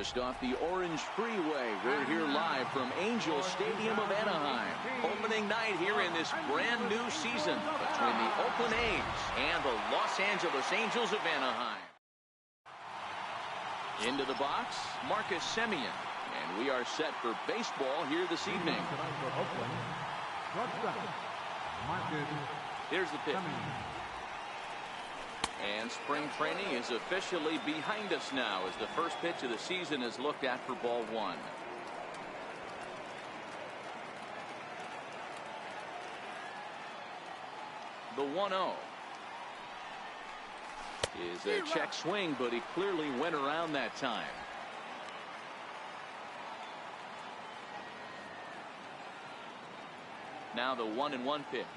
Just off the Orange Freeway, we're here live from Angel Stadium of Anaheim. Opening night here in this brand new season between the Oakland A's and the Los Angeles Angels of Anaheim. Into the box, Marcus Semien. And we are set for baseball here this evening. Here's the pitch. And spring training is officially behind us now as the first pitch of the season is looked at for ball one. The 1-0 is a check swing, but he clearly went around that time. Now the 1-1 pitch.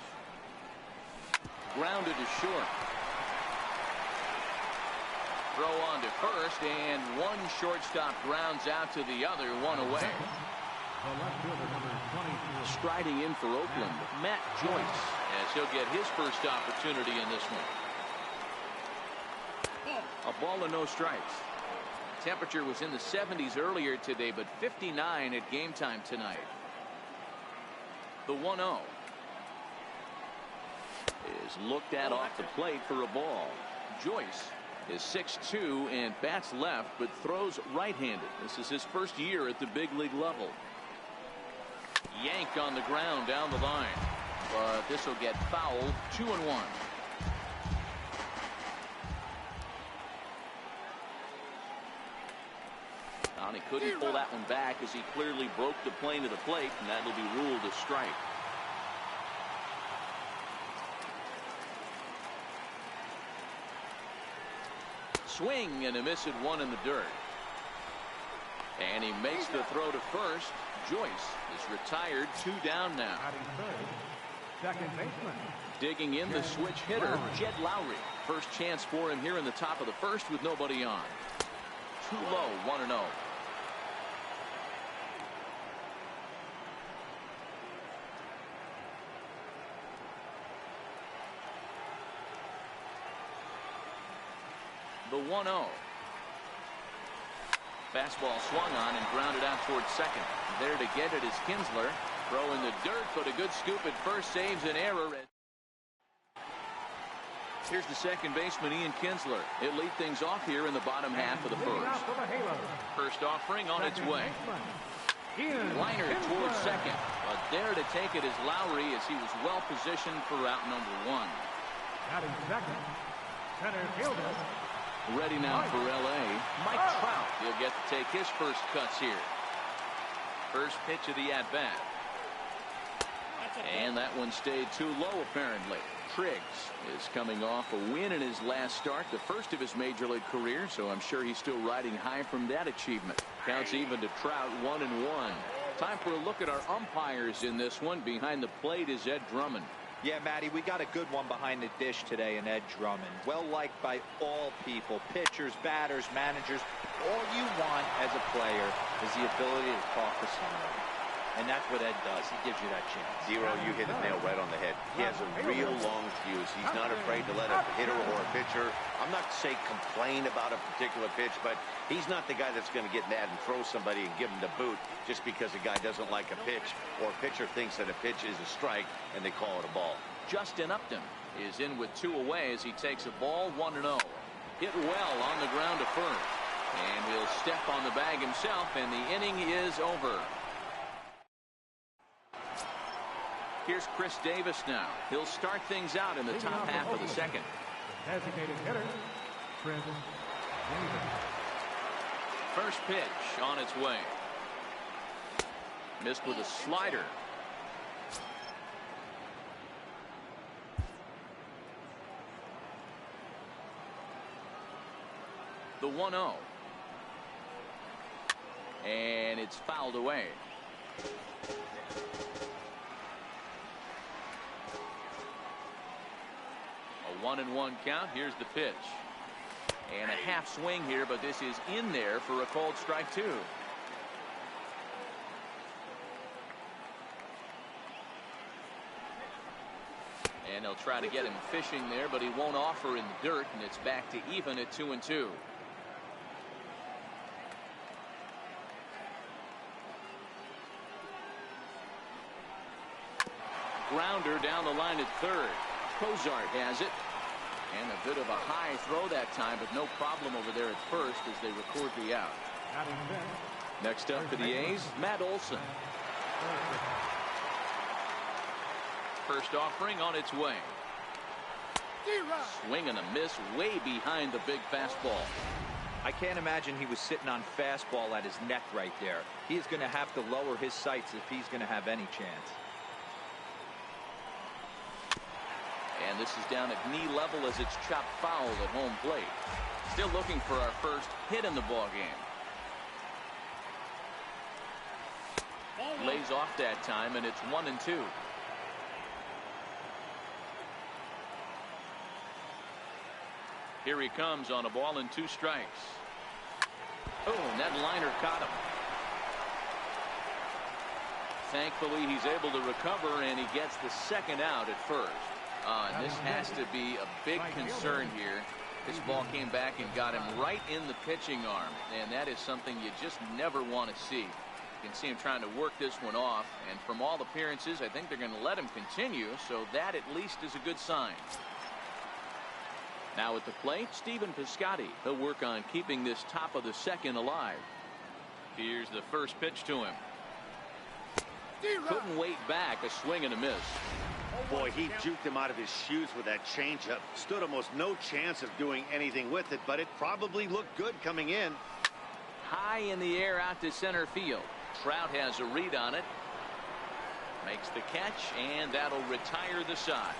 Grounded to short. Throw on to first, and one shortstop grounds out to the other, one away. Striding in for Oakland, Matt Joyce, as he'll get his first opportunity in this one. A ball and no strikes. Temperature was in the 70s earlier today, but 59 at game time tonight. The 1-0 is looked at off the plate for a ball. Joyce is 6'2" and bats left, but throws right-handed. This is his first year at the big league level. Yank on the ground down the line, but this will get fouled. 2-1. And he couldn't pull that one back as he clearly broke the plane of the plate, and that'll be ruled a strike. Swing and a miss at one in the dirt. And he makes the throw to first. Joyce is retired, 2 down now. Second baseman. Digging in the switch hitter, Jed Lowry. First chance for him here in the top of the first with nobody on. Too low, 1-0. The 1-0. Fastball swung on and grounded out towards second. There to get it is Kinsler. Throw in the dirt, but a good scoop at first saves an error. Here's the second baseman, Ian Kinsler. He'll lead things off here in the bottom half of the first. First offering on its way. Liner towards second. But there to take it is Lowry as he was well positioned for route number 1. Batting second, center fielder. Ready now for L.A. Mike Trout. He'll get to take his first cuts here. First pitch of the at-bat. And that one stayed too low apparently. Triggs is coming off a win in his last start, the first of his major league career, so I'm sure he's still riding high from that achievement. Counts even to Trout, 1-1. Time for a look at our umpires in this one. Behind the plate is Ed Drummond. Yeah, Matty, we got a good one behind the dish today in Ed Drummond. Well liked by all people, pitchers, batters, managers. All you want as a player is the ability to talk to somebody. And that's what Ed does. He gives you that chance. Zero, you hit the nail right on the head. He has a real long fuse. He's not afraid to let a hitter or a pitcher, I'm not to say complain about a particular pitch, but he's not the guy that's going to get mad and throw somebody and give him the boot just because a guy doesn't like a pitch or a pitcher thinks that a pitch is a strike and they call it a ball. Justin Upton is in with 2 away as he takes a ball, 1-0. Hit well on the ground to first. And he'll step on the bag himself, and the inning is over. Here's Chris Davis now. He'll start things out in the top half of the second. Designated hitter, Chris Davis. First pitch on its way. Missed with a slider. The 1-0. And it's fouled away. A 1-1 count. Here's the pitch. And a half swing here, but this is in there for a called strike 2. And they'll try to get him fishing there, but he won't offer in the dirt, and it's back to even at 2-2. grounder down the line at third. Cozart has it. And a bit of a high throw that time, but no problem over there at first as they record the out. Next up for the A's, Matt Olson. First offering on its way. Swing and a miss way behind the big fastball. I can't imagine he was sitting on fastball at his neck right there. He's going to have to lower his sights if he's going to have any chance. And this is down at knee level as it's chopped foul at home plate. Still looking for our first hit in the ball game. Lays off that time, and it's 1-2. Here he comes on a ball and 2 strikes. Oh, and that liner caught him. Thankfully, he's able to recover, and he gets the second out at first. And this has to be a big concern here. This ball came back and got him right in the pitching arm, and that is something you just never want to see. You can see him trying to work this one off, and from all appearances, I think they're going to let him continue, so that at least is a good sign. Now at the plate, Stephen Piscotty. He'll work on keeping this top of the second alive. Here's the first pitch to him. Couldn't wait back. A swing and a miss. Boy, he juked him out of his shoes with that changeup. Stood almost no chance of doing anything with it, but it probably looked good coming in. High in the air out to center field. Trout has a read on it. Makes the catch, and that'll retire the side.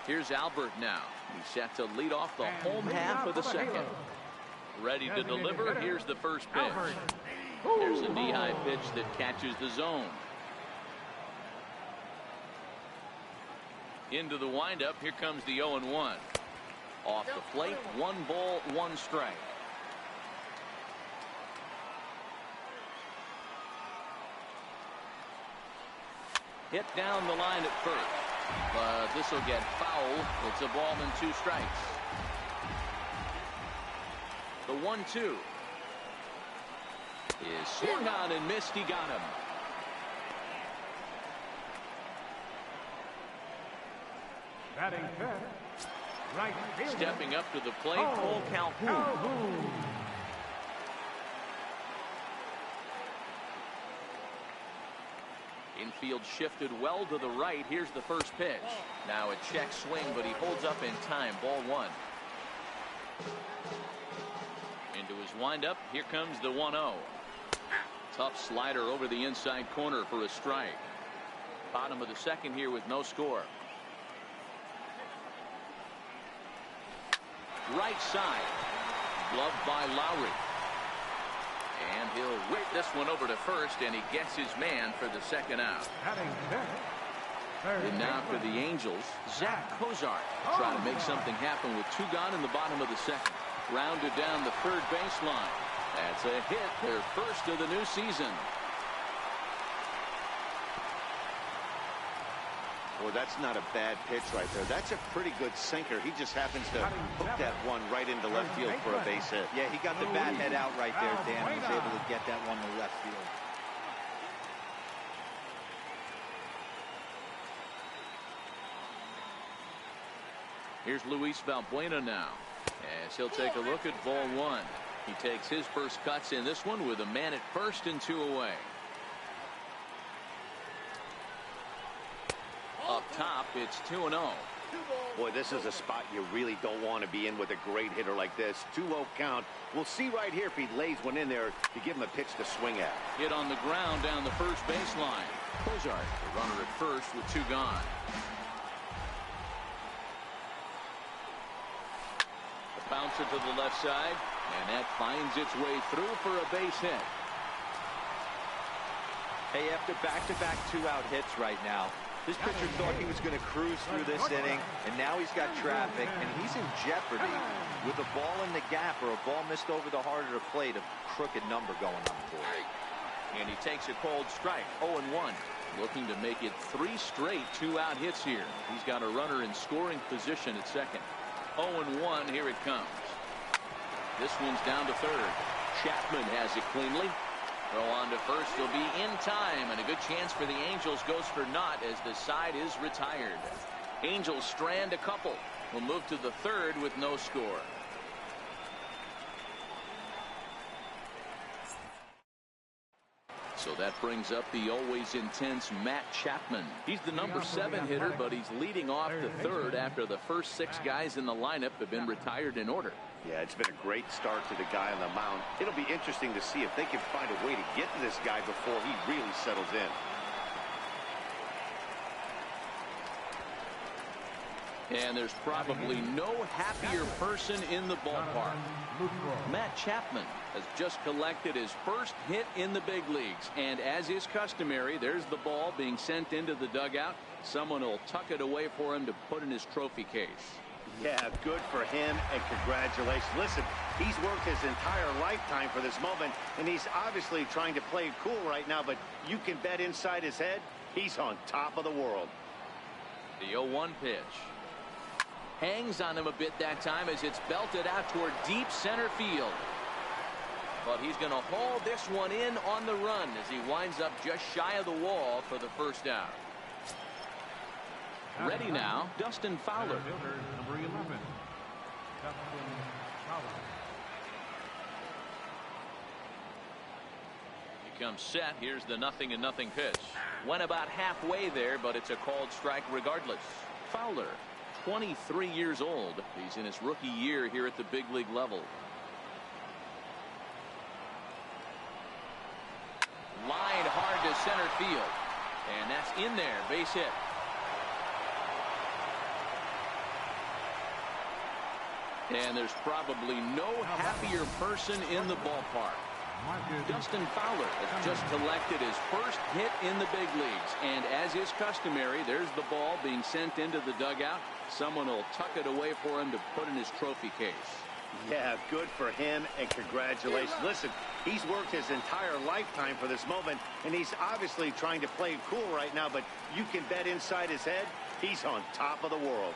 Here's Albert now. He's set to lead off the home half of the second. Ready to deliver. Here's the first pitch. There's a knee-high pitch that catches the zone. Into the windup. Here comes the 0-1. Off the plate. 1 ball, 1 strike. Hit down the line at first. But this will get foul. It's a ball and 2 strikes. The 1-2 is swung on and missed. He got him. Batting fifth, right fielder. Stepping up to the plate, Cole Calhoun. Infield shifted well to the right. Here's the first pitch. Now a check swing, but he holds up in time. Ball 1. Into his windup. Here comes the 1-0. Tough slider over the inside corner for a strike. Bottom of the second here with no score. Right side. Gloved by Lowry. And he'll whip this one over to first, and he gets his man for the second out. And now for the Angels, Zach Cozart trying to make something happen with 2 gone in the bottom of the second. Rounded down the third baseline. That's a hit, their first of the new season. Well, that's not a bad pitch right there. That's a pretty good sinker. He just happens to hook that one right into left field for a base hit. Yeah, he got the bat head out right there, Dan. He was able to get that one to left field. Here's Luis Valbuena now, as he'll take a look at ball 1. He takes his first cuts in this one with a man at first and 2 away. Up top, it's 2-0. Boy, this is a spot you really don't want to be in with a great hitter like this. 2-0 count. We'll see right here if he lays one in there to give him a pitch to swing at. Hit on the ground down the first baseline. Cozart, the runner at first with 2 gone. A bouncer to the left side, and that finds its way through for a base hit. Hey, after back-to-back 2-out hits right now, this pitcher thought he was going to cruise through this inning, and now he's got traffic, and he's in jeopardy with a ball in the gap or a ball missed over the heart of the plate, a crooked number going on for him. And he takes a cold strike, 0-1. Looking to make it 3 straight 2-out hits here. He's got a runner in scoring position at second. 0-1, here it comes. This one's down to third. Chapman has it cleanly. Throw on to first will be in time, and a good chance for the Angels goes for naught as the side is retired. Angels strand a couple. We'll move to the third with no score. So that brings up the always intense Matt Chapman. He's the number 7 hitter, but he's leading off the third after the first 6 guys in the lineup have been retired in order. Yeah, it's been a great start to the guy on the mound. It'll be interesting to see if they can find a way to get to this guy before he really settles in. And there's probably no happier person in the ballpark. Matt Chapman has just collected his first hit in the big leagues. And as is customary, there's the ball being sent into the dugout. Someone will tuck it away for him to put in his trophy case. Yeah, good for him, and congratulations. Listen, he's worked his entire lifetime for this moment, and he's obviously trying to play it cool right now, but you can bet inside his head, he's on top of the world. The 0-1 pitch. Hangs on him a bit that time as it's belted out toward deep center field. But he's going to haul this one in on the run as he winds up just shy of the wall for the first out. Ready now, Dustin Fowler. Number 11, Dustin Fowler. He comes set. Here's the 0-0 pitch. Went about halfway there, but it's a called strike regardless. Fowler, 23 years old. He's in his rookie year here at the big league level. Lined hard to center field. And that's in there. Base hit. And there's probably no happier person in the ballpark. Dustin Fowler has just collected his first hit in the big leagues. And as is customary, there's the ball being sent into the dugout. Someone will tuck it away for him to put in his trophy case. Yeah, good for him, and congratulations. Listen, he's worked his entire lifetime for this moment, and he's obviously trying to play it cool right now, but you can bet inside his head, he's on top of the world.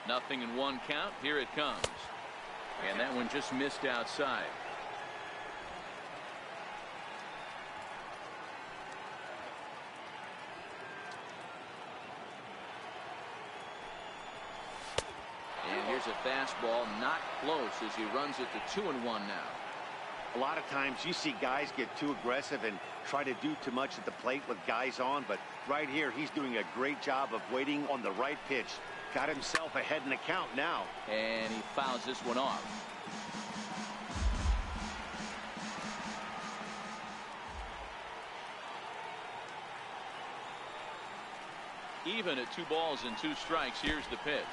0-1 count. Here it comes. And that one just missed outside. And here's a fastball, not close, as he runs it to 2-1 now. A lot of times you see guys get too aggressive and try to do too much at the plate with guys on, but right here he's doing a great job of waiting on the right pitch. Got himself ahead in the count now. And he fouls this one off. Even at 2 balls and 2 strikes. Here's the pitch.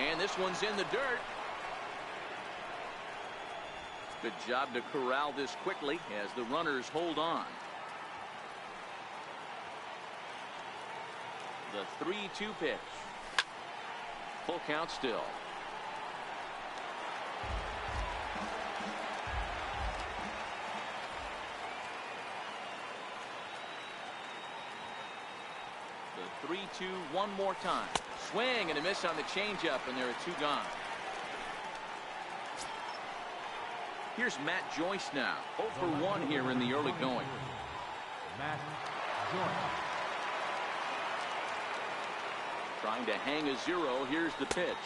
And this one's in the dirt. Good job to corral this quickly as the runners hold on. The 3-2 pitch. Full count still. The 3-2 one more time. Swing and a miss on the changeup, and there are 2 gone. Here's Matt Joyce now. 0 for 1 here in the early going. Matt Joyce. Trying to hang a 0. Here's the pitch.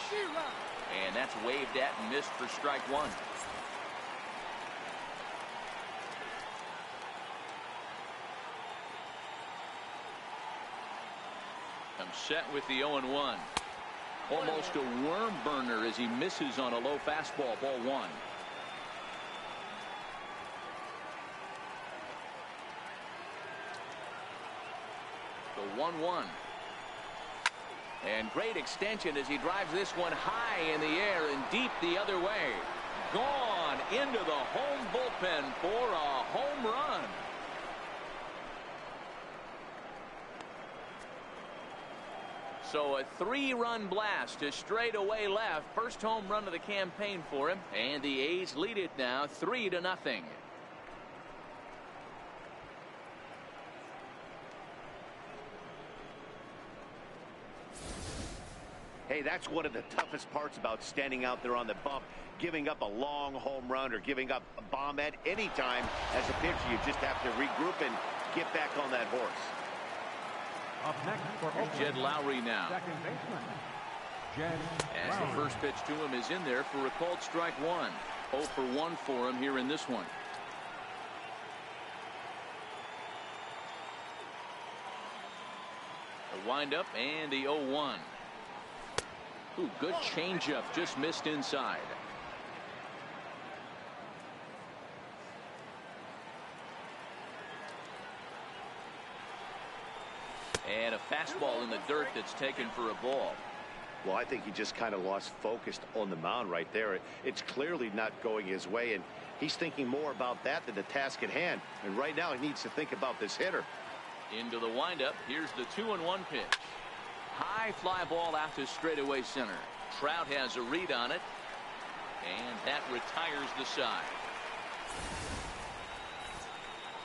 And that's waved at and missed for strike 1. Comes set with the 0-1. Almost a worm burner as he misses on a low fastball. Ball 1. The 1-1. And great extension as he drives this one high in the air and deep the other way. Gone into the home bullpen for a home run. So a 3-run blast to straightaway left. First home run of the campaign for him. And the A's lead it now 3-0. Hey, Hey, that's one of the toughest parts about standing out there on the bump, giving up a long home run or giving up a bomb at any time. As a pitcher, you just have to regroup and get back on that horse. Up next for Jed Lowry now. second baseman, Jed As the Lowry. first pitch to him is in there for a called strike one. 0 for 1 for him here in this one. The windup and the 0-1. Ooh, good changeup, just missed inside. And a fastball in the dirt that's taken for a ball. Well, I think he just kind of lost focus on the mound right there. It's clearly not going his way, and he's thinking more about that than the task at hand. And right now, he needs to think about this hitter. Into the windup. Here's the 2-1 pitch. High fly ball out to straightaway center. Trout has a read on it, and that retires the side.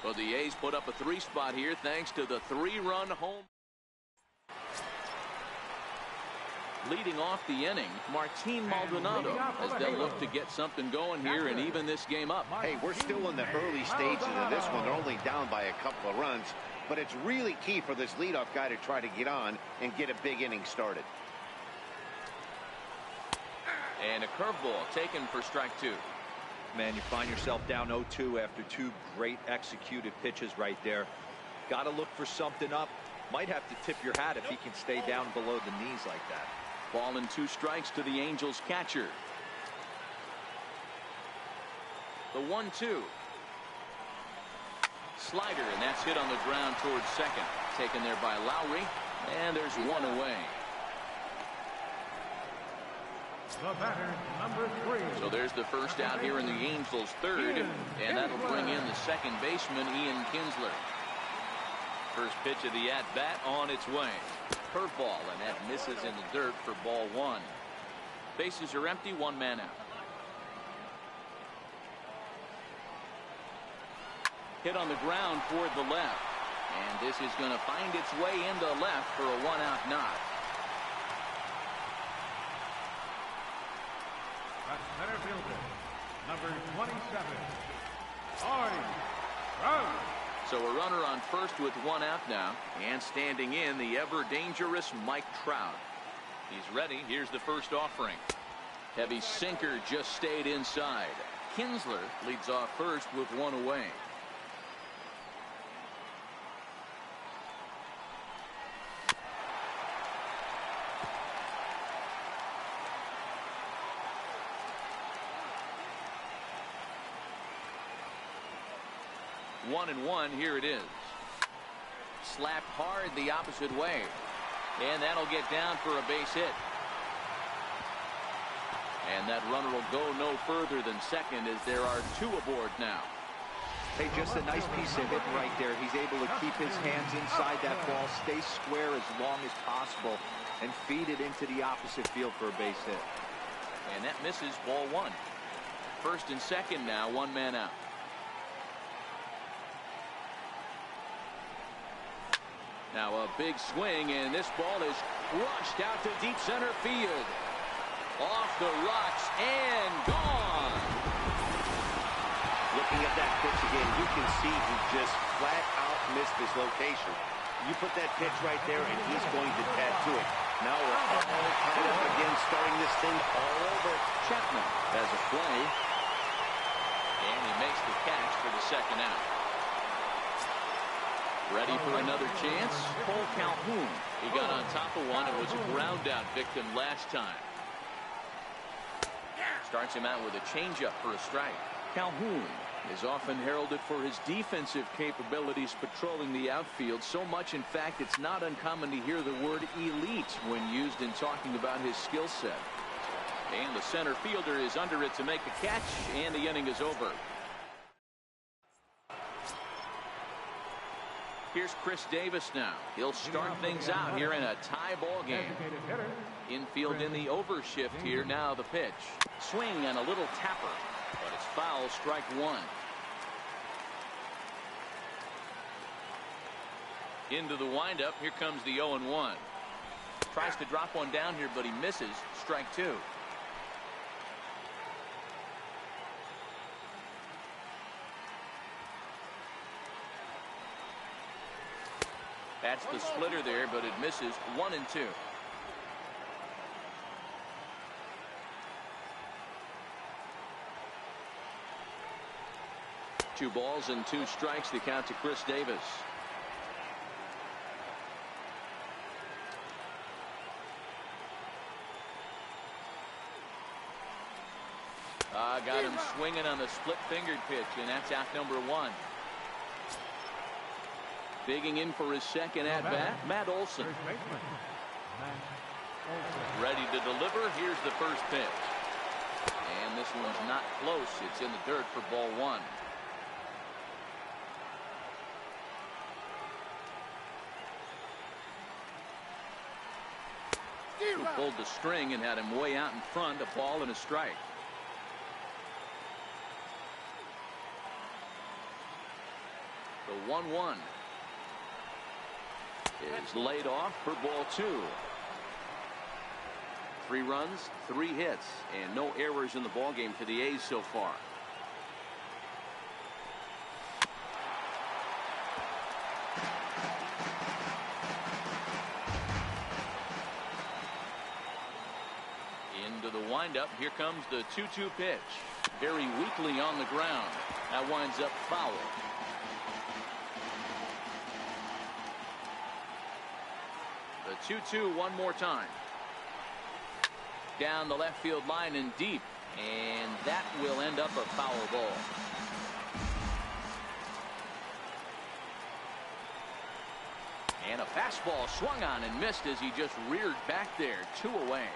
Well, the A's put up a 3 spot here thanks to the 3-run home. Leading off the inning, Martin Maldonado as they'll look to get something going here and even this game up. Hey, we're still in the early stages of this one. They're only down by a couple of runs, but it's really key for this leadoff guy to try to get on and get a big inning started. And a curveball taken for strike 2. Man, you find yourself down 0-2 after 2 great executed pitches right there. Got to look for something up. Might have to tip your hat if he can stay down below the knees like that. Ball and 2 strikes to the Angels catcher. The 1-2. Slider, and that's hit on the ground towards second. Taken there by Lowry, and there's 1 away. The batter, number 3. So there's the first out here in the Angels' third, and that'll bring in the second baseman, Ian Kinsler. First pitch of the at-bat on its way. Curveball, and that misses in the dirt for ball 1. Bases are empty, 1 man out. Hit on the ground toward the left, and this is going to find its way into left for a 1-out knock. At center fielder, number 27, Artie Trout. So a runner on first with 1 out now, and standing in the ever-dangerous Mike Trout. He's ready. Here's the first offering. Heavy sinker just stayed inside. Kinsler leads off first with 1 away. One and 1. Here it is. Slapped hard the opposite way, and that'll get down for a base hit. And that runner will go no further than second as there are 2 aboard now. Hey, just a nice piece of hitting right there. He's able to keep his hands inside that ball, stay square as long as possible, and feed it into the opposite field for a base hit. And that misses ball 1. First and second now, 1 man out. Now a big swing, and this ball is crushed out to deep center field. Off the rocks and gone. Looking at that pitch again, you can see he just flat out missed his location. You put that pitch right there, and he's going to tattoo it. Now we're all tied up again, starting this thing all over. Chapman has a play, and he makes the catch for the second out. Ready for another chance? Cole Calhoun. He got on top of one and was a ground out victim last time. Starts him out with a changeup for a strike. Calhoun is often heralded for his defensive capabilities patrolling the outfield. So much, in fact, it's not uncommon to hear the word elite when used in talking about his skill set. And the center fielder is under it to make a catch, and the inning is over. Here's Chris Davis now. He'll start things out here in a tie ball game. Infield in the overshift here. Now the pitch. Swing and a little tapper, but it's foul, strike 1. Into the windup. Here comes the 0-1. Tries to drop one down here, but he misses. Strike two. That's the splitter there, but it misses. 1-2. Two balls and two strikes. The count to Chris Davis. Got him swinging on the split-fingered pitch, and that's out number one. Digging in for his second at-bat, Matt Olson. Ready to deliver. Here's the first pitch. And this one's not close. It's in the dirt for ball one. Who pulled the string and had him way out in front. A ball and a strike. The 1-1 is laid off for ball two. 3 runs, 3 hits, and no errors in the ballgame for the A's so far. Into the windup. Here comes the 2-2 pitch. Very weakly on the ground. That winds up foul. The 2-2 one more time. Down the left field line and deep. And that will end up a foul ball. And a fastball swung on and missed as he just reared back there. 2 away.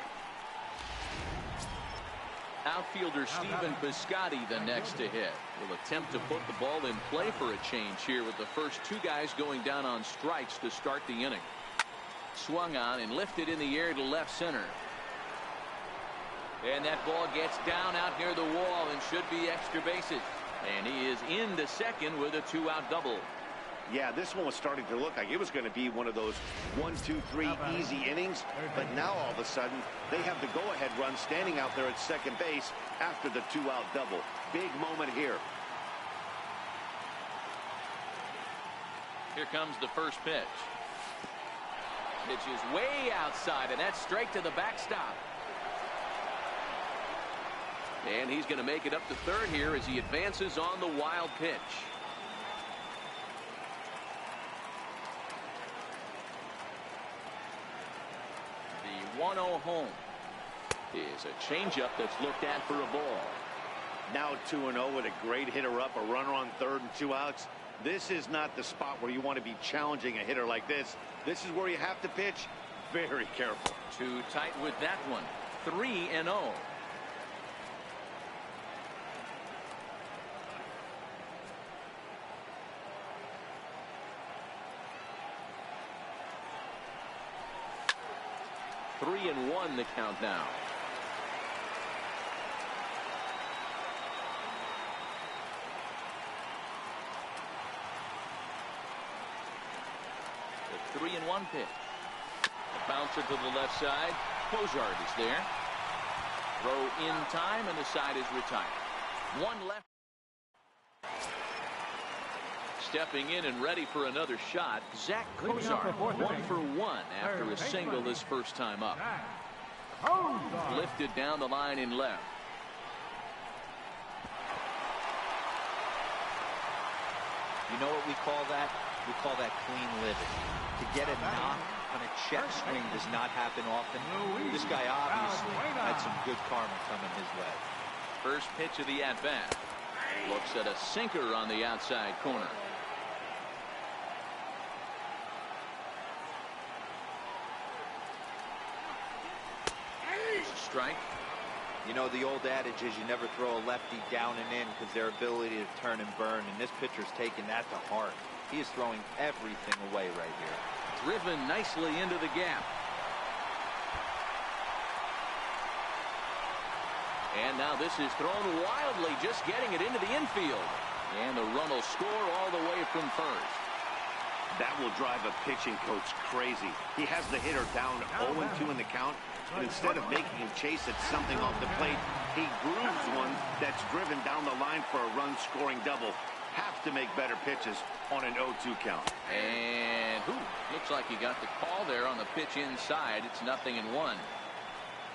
Outfielder Stephen Piscotty the next to hit. Will attempt to put the ball in play for a change here with the first 2 guys going down on strikes to start the inning. Swung on and lifted in the air to left center. And that ball gets down out near the wall and should be extra bases. And he is into second with a 2-out double. Yeah, this one was starting to look like it was going to be one of those 1, 2, 3 easy innings. But now all of a sudden they have the go-ahead run standing out there at second base after the 2-out double. Big moment here. Here comes the first pitch. Pitch is way outside, and that's straight to the backstop. And he's going to make it up to third here as he advances on the wild pitch. The 1-0 home is a changeup that's looked at for a ball. Now 2-0 with a great hitter up, a runner on third and 2 outs. This is not the spot where you want to be challenging a hitter like this. This is where you have to pitch very careful. Too tight with that one. 3-0. Three and 1 the count now. The 3-1 pitch. The bouncer to the left side. Cozart is there. Throw in time and the side is retired. One left. Stepping in and ready for another shot, Zach Cozart, 1 for 1 after a single his first time up. Lifted down the line in left. You know what we call that? We call that clean living. To get a knock on a check swing does not happen often. This guy obviously had some good karma coming his way. First pitch of the at-bat. Looks at a sinker on the outside corner. Strike. You know, the old adage is you never throw a lefty down and in because their ability to turn and burn, and this pitcher's taking that to heart. He is throwing everything away right here. Driven nicely into the gap. And now this is thrown wildly, just getting it into the infield. And the run will score all the way from first. That will drive a pitching coach crazy. He has the hitter down 0-2 in the count, but instead of making him chase at something off the plate, he grooves one that's driven down the line for a run-scoring double. Have to make better pitches on an 0-2 count. And looks like he got the call there on the pitch inside. It's 0-1.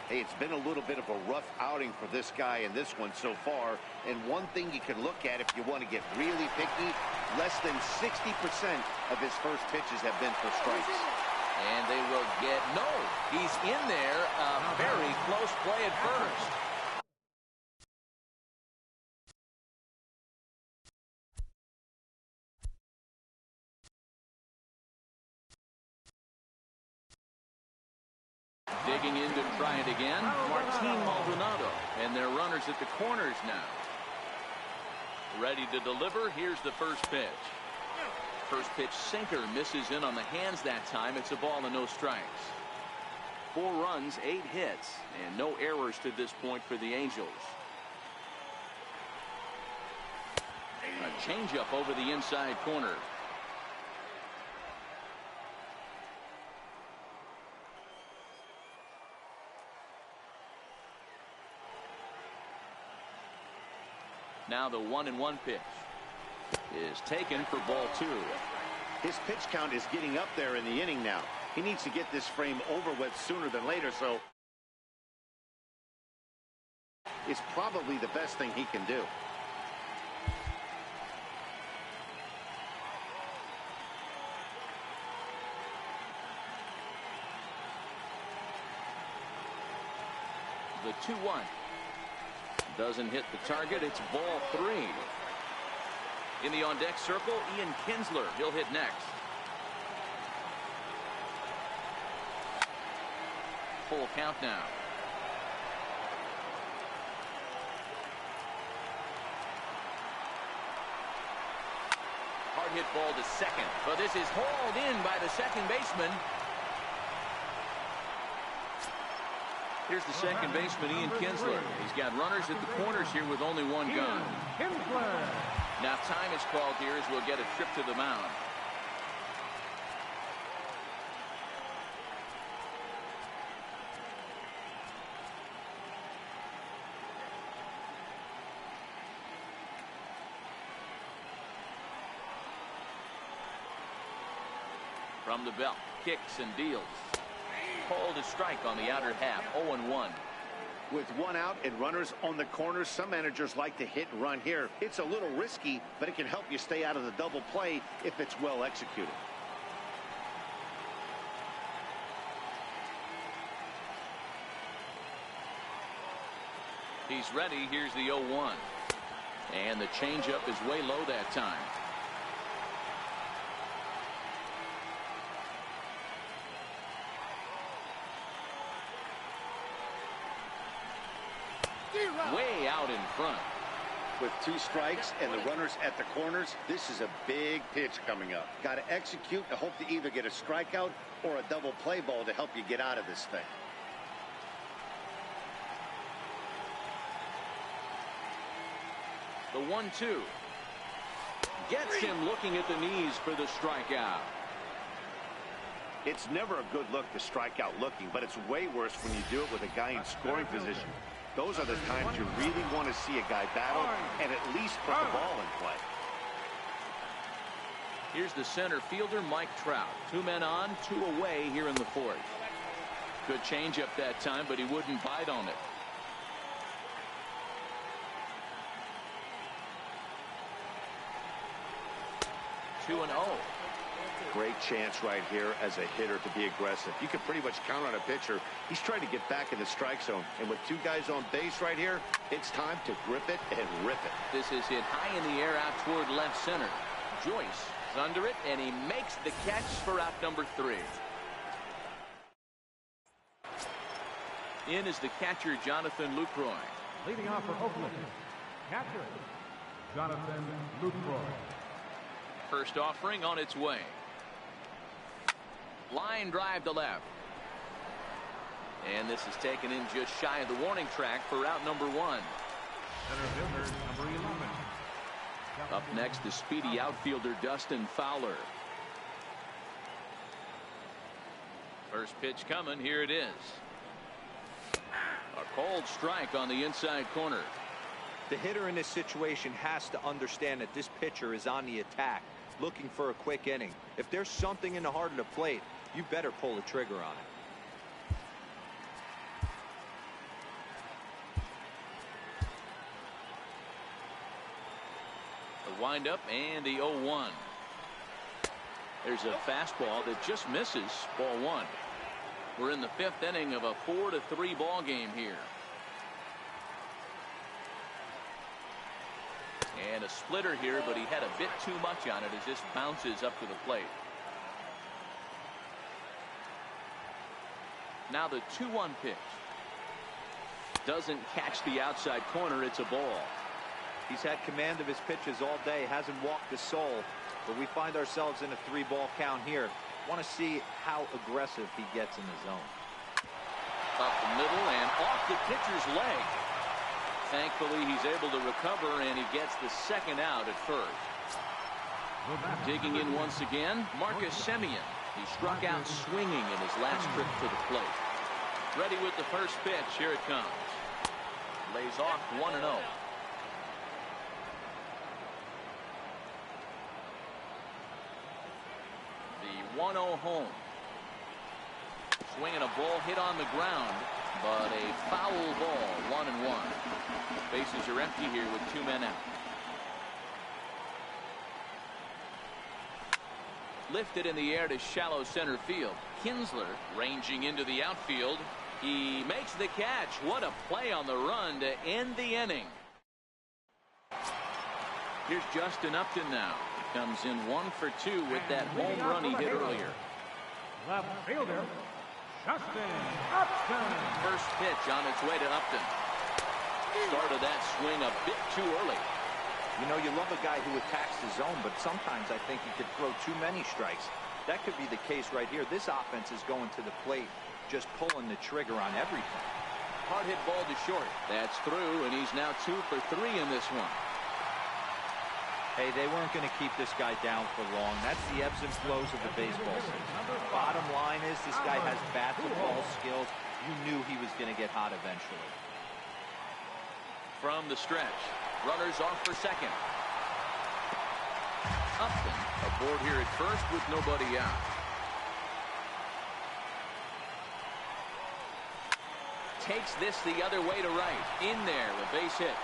Hey, it's been a little bit of a rough outing for this guy in this one so far. And one thing you can look at if you want to get really picky, less than 60% of his first pitches have been for strikes. And they will get he's in there. A very close play at first. Digging in to try it again, Martin Maldonado, and their runners at the corners now. Ready to deliver. Here's the first pitch. First pitch sinker misses in on the hands that time. It's a ball and no strikes. 4 runs, 8 hits, and no errors to this point for the Angels. A changeup over the inside corner. Now the 1-1 pitch is taken for ball 2. His pitch count is getting up there in the inning now. He needs to get this frame over with sooner than later, so it's probably the best thing he can do. The 2-1. Doesn't hit the target. It's ball 3. In the on-deck circle, Ian Kinsler. He'll hit next. Full count now. Hard hit ball to second, but this is hauled in by the second baseman. Here's the second baseman, Ian Kinsler. He's got runners at the corners here with only 1 gun. Now time is called here as we'll get a trip to the mound. From the belt, kicks and deals. Called a strike on the outer half. 0-1. With 1 out and runners on the corners, some managers like to hit and run here. It's a little risky, but it can help you stay out of the double play if it's well executed. He's ready. Here's the 0-1. And the changeup is way low that time. Way out in front. With 2 strikes and the runners at the corners, this is a big pitch coming up. Got to execute and hope to either get a strikeout or a double play ball to help you get out of this thing. The 1-2. Gets him looking at the knees for the strikeout. It's never a good look to strike out looking, but it's way worse when you do it with a guy in scoring position. Those are the times you really want to see a guy battle and at least put the ball in play. Here's the center fielder, Mike Trout. 2 men on, 2 away here in the 4th. Good changeup that time, but he wouldn't bite on it. Two and 0. Great chance right here as a hitter to be aggressive. You can pretty much count on a pitcher. He's trying to get back in the strike zone. And with 2 guys on base right here, it's time to grip it and rip it. This is hit high in the air out toward left center. Joyce is under it, and he makes the catch for out number 3. In is the catcher, Jonathan Lucroy. Leading off for Oakland, catcher, Jonathan Lucroy. First offering on its way. Line drive to left. And this is taken in just shy of the warning track for out number 1. Center fielder, number 11. Up next, the speedy outfielder Dustin Fowler. First pitch coming. Here it is. A cold strike on the inside corner. The hitter in this situation has to understand that this pitcher is on the attack, looking for a quick inning. If there's something in the heart of the plate, you better pull the trigger on it. The windup and the 0-1. There's a fastball that just misses. Ball one. We're in the fifth inning of a 4-3 ball game here. And a splitter here, but he had a bit too much on it as this bounces up to the plate. Now the 2-1 pitch. Doesn't catch the outside corner. It's a ball. He's had command of his pitches all day, hasn't walked a soul, but we find ourselves in a 3-ball count here. Want to see how aggressive he gets in the zone. Up the middle and off the pitcher's leg. Thankfully, he's able to recover, and he gets the second out at first. Digging in once again, Marcus Semien. He struck out swinging in his last trip to the plate. Ready with the first pitch. Here it comes. Lays off 1-0. The 1-0 home. Swinging a ball hit on the ground, but a foul ball. 1-1. Bases are empty here with 2 men out. Lifted in the air to shallow center field. Kinsler ranging into the outfield. He makes the catch. What a play on the run to end the inning. Here's Justin Upton now. He comes in 1 for 2 with that home run he hit earlier. Left fielder, Justin Upton. First pitch on its way to Upton. Started that swing a bit too early. You know, you love a guy who attacks the zone, but sometimes I think he could throw too many strikes. That could be the case right here. This offense is going to the plate, just pulling the trigger on everything. Hard hit ball to short. That's through, and he's now 2 for 3 in this one. Hey, they weren't going to keep this guy down for long. That's the ebbs and flows of the baseball season. Bottom line is this guy has bat to ball skills. You knew he was going to get hot eventually. From the stretch, runners off for second. Upton aboard here at first with nobody out. Takes this the other way to right. In there, a base hit.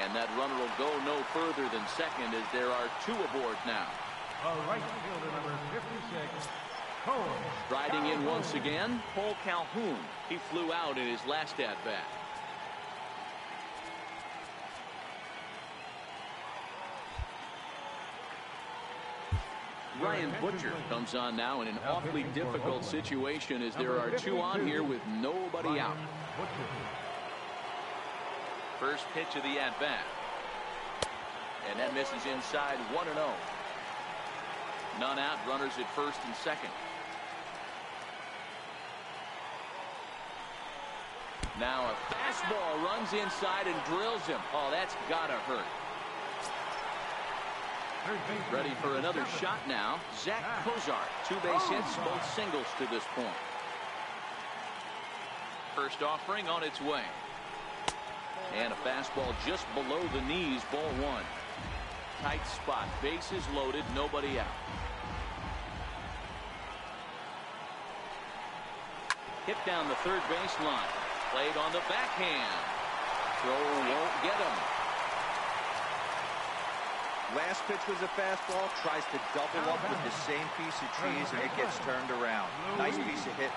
And that runner will go no further than second as there are 2 aboard now. Right fielder number 56, Cole. Riding in once again, Cole Calhoun. He flew out in his last at-bat. Ryan Butcher comes on now in an awfully difficult situation as there are 2 on here with nobody out. First pitch of the at-bat. And that misses inside. 1-0. None out. Runners at first and second. Now a fastball runs inside and drills him. Oh, that's gotta hurt. Ready for another shot now. Zach Kozar. 2 base hits, both singles to this point. First offering on its way. And a fastball just below the knees. Ball 1. Tight spot. Bases loaded. Nobody out. Hit down the third baseline. Played on the backhand. Throw won't get him. Last pitch was a fastball. Tries to double up with the same piece of cheese, and it gets turned around. Nice piece of hit.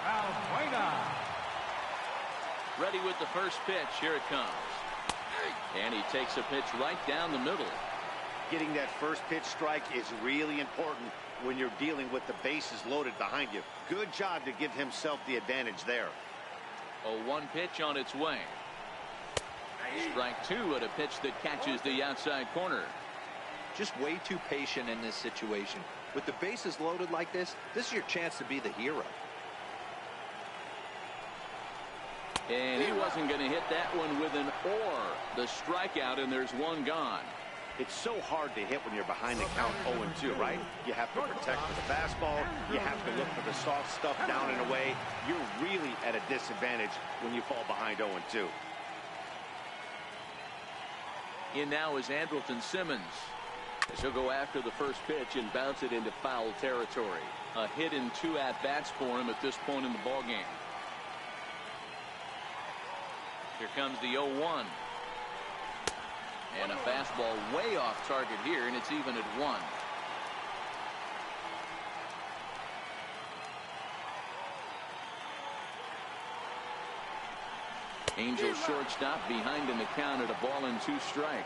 Ready with the first pitch. Here it comes. And he takes a pitch right down the middle. Getting that first pitch strike is really important when you're dealing with the bases loaded behind you. Good job to give himself the advantage there. A 1 pitch on its way. Strike 2 at a pitch that catches the outside corner. Just way too patient in this situation. With the bases loaded like this is your chance to be the hero. And he wasn't going to hit that one with an or. The strikeout, and there's 1 gone. It's so hard to hit when you're behind the count 0-2, right? You have to protect for the fastball. You have to look for the soft stuff down and away. You're really at a disadvantage when you fall behind 0-2. In now is Andrelton Simmons. He'll go after the first pitch and bounce it into foul territory. A hit in 2 at-bats for him at this point in the ballgame. Here comes the 0-1. And a fastball way off target here, and it's even at 1. Angels shortstop behind in the count at 1-2 strikes.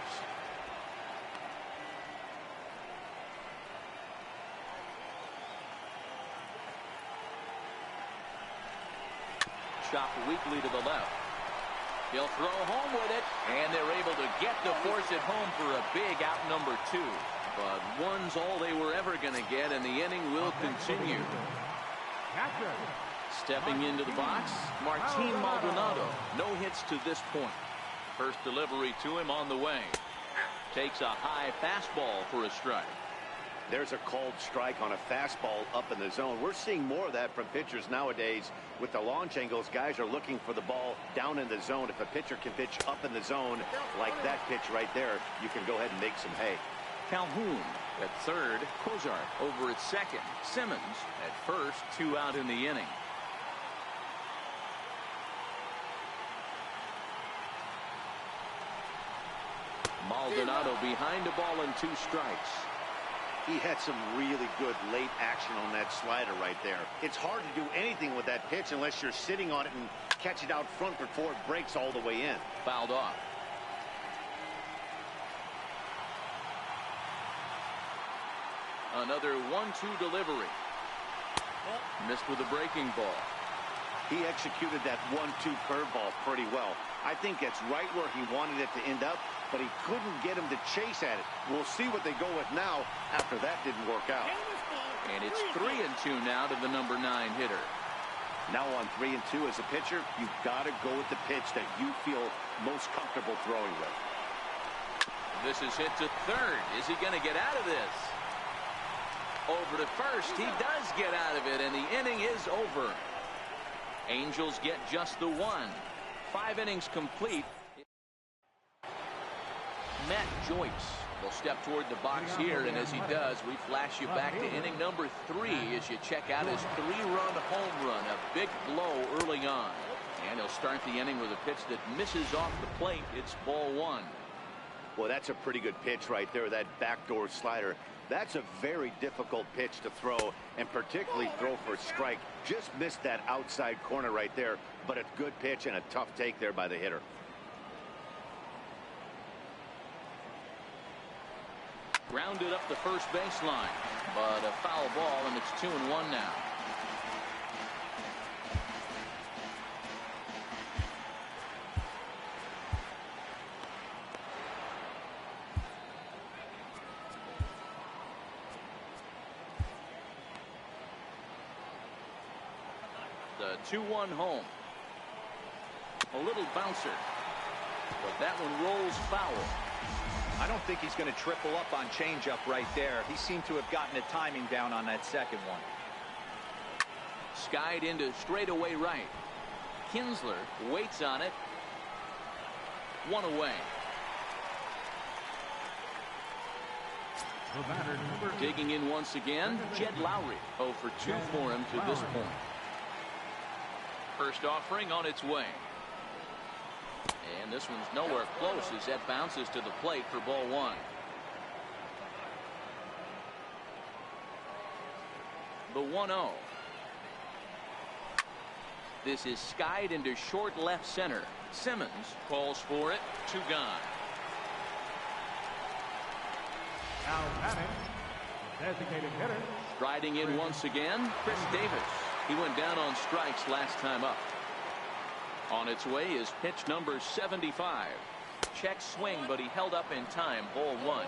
Chopped weakly to the left. He'll throw home with it, and they're able to get the force at home for a big out number 2. But 1's all they were ever going to get, and the inning will continue. Stepping into the box, Martin Maldonado. No hits to this point. First delivery to him on the way. Takes a high fastball for a strike. There's a called strike on a fastball up in the zone. We're seeing more of that from pitchers nowadays. With the launch angles, guys are looking for the ball down in the zone. If a pitcher can pitch up in the zone like that pitch right there, you can go ahead and make some hay. Calhoun at third. Cozart over at second. Simmons at first. 2 out in the inning. Maldonado behind a ball and 2 strikes. He had some really good late action on that slider right there. It's hard to do anything with that pitch unless you're sitting on it and catch it out front before it breaks all the way in. Fouled off. Another 1-2 delivery. Missed with a breaking ball. He executed that 1-2 curveball pretty well. I think it's right where he wanted it to end up, but he couldn't get him to chase at it. We'll see what they go with now after that didn't work out. And it's 3-2 now to the number 9 hitter. Now on 3-2 as a pitcher, you've got to go with the pitch that you feel most comfortable throwing with. This is hit to third. Is he going to get out of this? Over to first. He does get out of it, and the inning is over. Angels get just the 1. 5 innings complete. Matt Joyce will step toward the box here, and as he does, we flash you back to inning number 3 as you check out his 3-run home run, a big blow early on. And he'll start the inning with a pitch that misses off the plate. It's ball 1. Well, that's a pretty good pitch right there, that backdoor slider. That's a very difficult pitch to throw, and particularly throw for a strike. Just missed that outside corner right there, but a good pitch and a tough take there by the hitter. Grounded up the first baseline, but a foul ball, and it's 2-1 now. The 2-1 home. A little bouncer, but that one rolls foul. I don't think he's going to triple up on changeup right there. He seemed to have gotten the timing down on that second one. Skied into straightaway right. Kinsler waits on it. 1 away. Digging in once again, Jed Lowry. 0 for 2 for him to this point. First offering on its way. And this one's nowhere close as that bounces to the plate for ball 1. The 1-0. This is skied into short left center. Simmons calls for it. 2 gone. Now batting, designated hitter. Striding in once again, Chris Davis. He went down on strikes last time up. On its way is pitch number 75. Check swing, but he held up in time. Ball 1.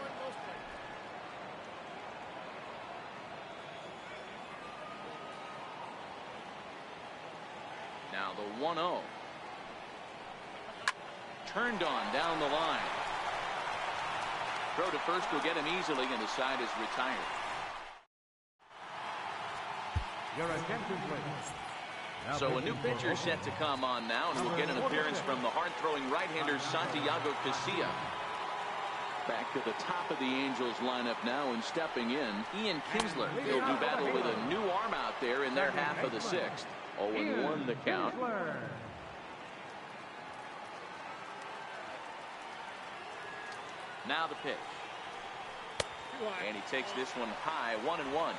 Now the 1-0. Turned on down the line. Throw to first will get him easily, and the side is retired. Your attention, please. Now So a new pitching for pitcher set to Oakland. come on now, and we'll get an appearance from the hard-throwing right-hander Santiago Casilla. Back to the top of the Angels lineup now, and stepping in, Ian Kinsler. He'll do battle with a new arm out there in their half of the sixth. 0-1 the count. Now the pitch. And he takes this one high, 1-1.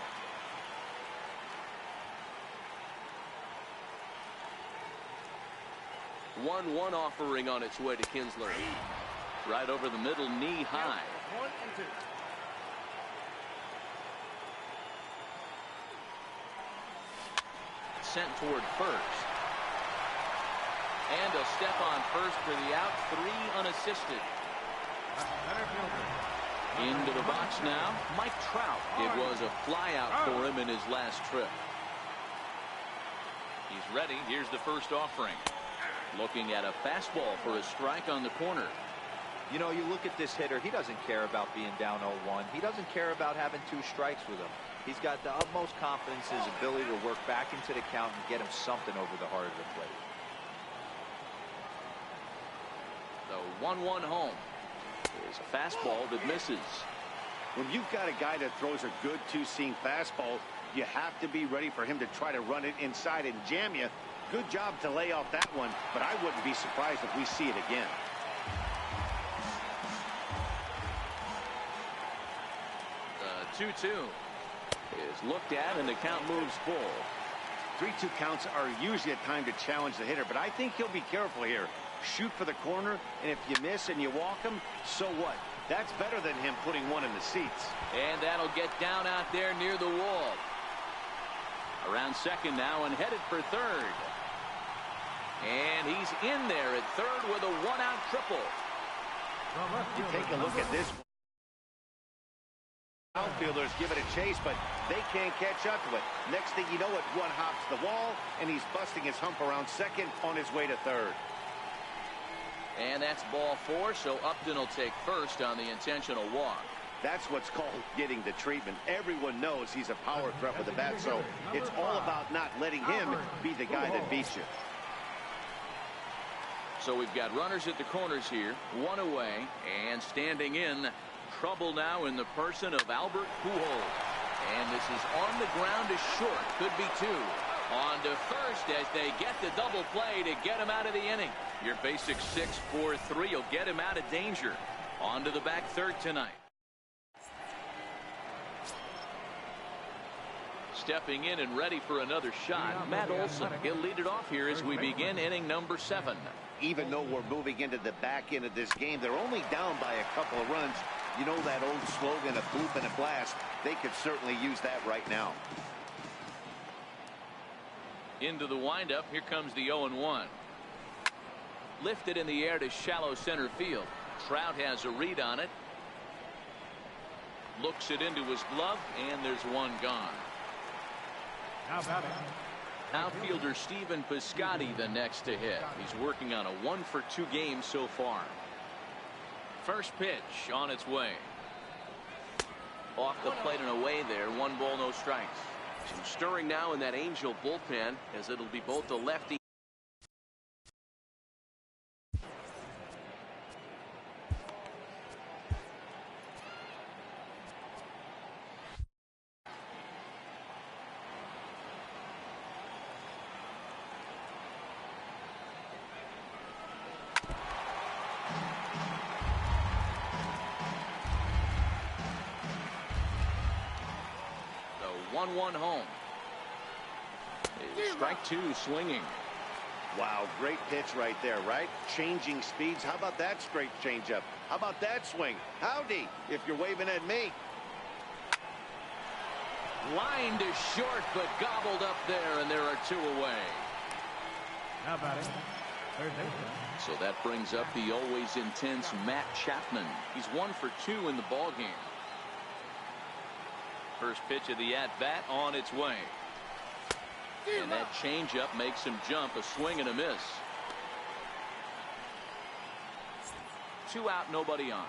One offering on its way to Kinsler. Right over the middle, knee high. 1-2. Sent toward first. And a step on first for the out. 3 unassisted. Into the box now, Mike Trout. It was a fly out for him in his last trip. He's ready. Here's the first offering. Looking at a fastball for a strike on the corner. You know, you look at this hitter, he doesn't care about being down 0-1. He doesn't care about having 2 strikes with him. He's got the utmost confidence in his ability to work back into the count and get him something over the heart of the plate. The 1-1 home is a fastball that misses. When you've got a guy that throws a good two-seam fastball, you have to be ready for him to try to run it inside and jam you. Good job to lay off that one, but I wouldn't be surprised if we see it again. The 2-2 is looked at, and the count moves full. 3-2 counts are usually a time to challenge the hitter, but I think he'll be careful here. Shoot for the corner, and if you miss and you walk him, so what? That's better than him putting one in the seats. And that'll get down out there near the wall. Around second now and headed for third. And he's in there at third with a 1-out triple. You take a look at this. Outfielders give it a chase, but they can't catch up to it. Next thing you know it, one hops the wall, and he's busting his hump around second on his way to third. And that's ball 4, so Upton will take first on the intentional walk. That's what's called getting the treatment. Everyone knows he's a power threat with the bat, so it's all about not letting him be the guy that beats you. So we've got runners at the corners here, 1 away, and standing in, trouble now in the person of Albert Pujols. And this is on the ground to short, could be 2. On to first as they get the double play to get him out of the inning. Your basic 6-4-3 will get him out of danger. On to the back third tonight. Stepping in and ready for another shot, Matt Olson. He'll lead it off here as we begin inning number 7. Even though we're moving into the back end of this game, they're only down by a couple of runs. You know that old slogan, a bloop and a blast. They could certainly use that right now. Into the windup. Here comes the 0-1. Lifted in the air to shallow center field. Trout has a read on it. Looks it into his glove, and there's one gone. Now batting. Outfielder Stephen Piscotty the next to hit. He's working on a 1-for-2 game so far. First pitch on its way. Off the plate and away there. 1 ball, no strikes. Some stirring now in that Angel bullpen, as it'll be both the lefty. The 1-1 home. Strike 2 swinging. Wow, great pitch right there, right? Changing speeds. How about that straight changeup? How about that swing? Howdy, if you're waving at me. Line to short, but gobbled up there, and there are 2 away. Now batting. Third baseman. So that brings up the always intense Matt Chapman. He's 1 for 2 in the ballgame. First pitch of the at-bat on its way. And that changeup makes him jump. A swing and a miss. 2 out, nobody on.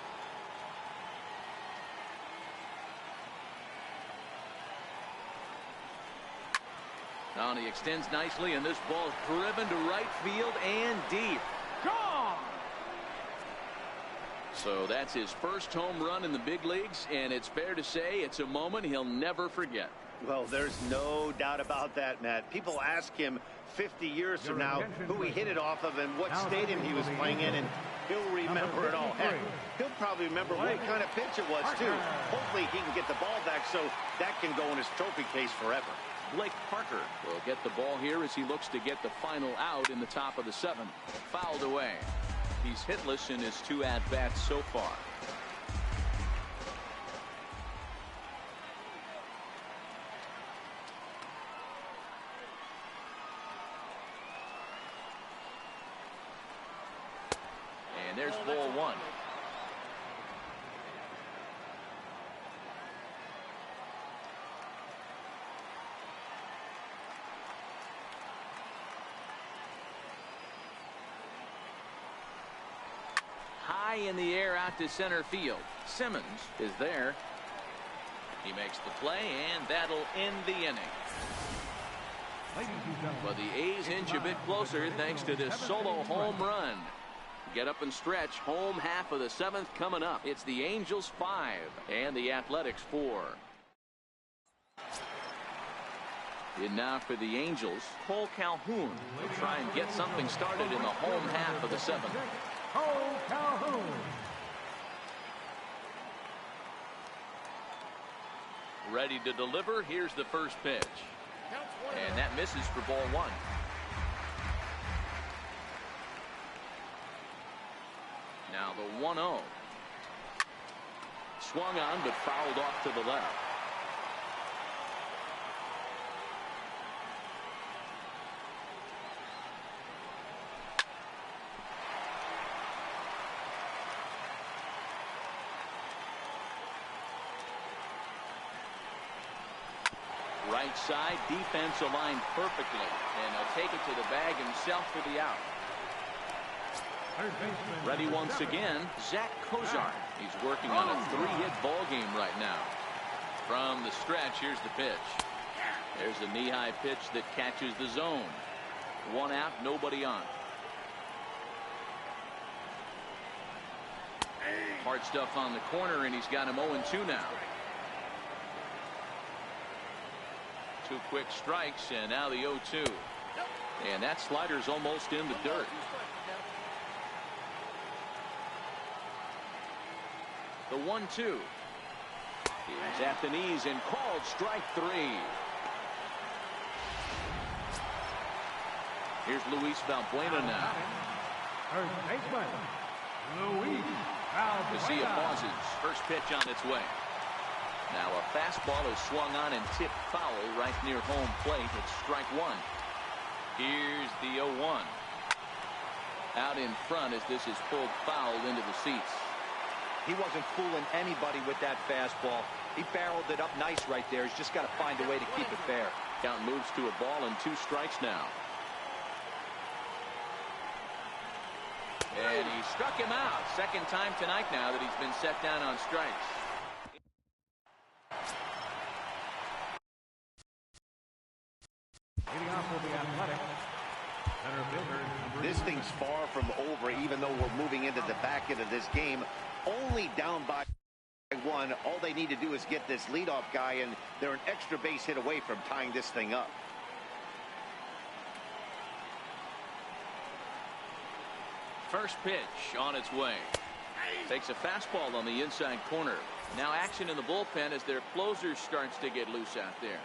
Now he extends nicely, and this ball is driven to right field and deep. Gone! So that's his first home run in the big leagues, and it's fair to say it's a moment he'll never forget. Well, there's no doubt about that, Matt. People ask him 50 years from now who he hit it off of and what stadium he was playing in, and he'll remember it all. Heck, he'll probably remember what kind of pitch it was, too. Hopefully he can get the ball back so that can go in his trophy case forever. Blake Parker will get the ball here as he looks to get the final out in the top of the 7th. Fouled away. He's hitless in his 2 at-bats so far. And there's ball 1. High in the air out to center field. Simmons is there. He makes the play, and that'll end the inning. But the A's inch a bit closer thanks to this solo home run. Get up and stretch. Home half of the 7th coming up. It's the Angels 5 and the Athletics 4. And now for the Angels, Cole Calhoun will try and get something started in the home half of the 7th. Cole Calhoun. Ready to deliver. Here's the first pitch. And that misses for ball 1. Now the 1-0. Swung on but fouled off to the left. Right side, defense aligned perfectly, and he'll take it to the bag himself for the out. Ready once again, Zach Kozar. He's working on a 3-hit ball game right now. From the stretch, here's the pitch. There's a knee-high pitch that catches the zone. 1 out, nobody on. Hard stuff on the corner, and he's got him 0-2 now. 2 quick strikes, and now the 0-2. And that slider's almost in the dirt. The 1-2 is at the knees and called strike 3. Here's Luis Valbuena now. First baseman, Luis Valbuena. Garcia pauses. First pitch on its way. Now a fastball is swung on and tipped foul right near home plate. It's strike 1. Here's the 0-1. Out in front as this is pulled foul into the seats. He wasn't fooling anybody with that fastball. He barreled it up nice right there. He's just got to find a way to keep it fair. Count moves to a ball and 2 strikes now. And he struck him out. Second time tonight now that he's been set down on strikes. Leading off for the Athletics, center fielder, This thing's far from over, even though we're moving into the back end of this game. Only down by 1. All they need to do is get this leadoff guy, and they're an extra base hit away from tying this thing up. First pitch on its way. Takes a fastball on the inside corner. Now action in the bullpen as their closer starts to get loose out there.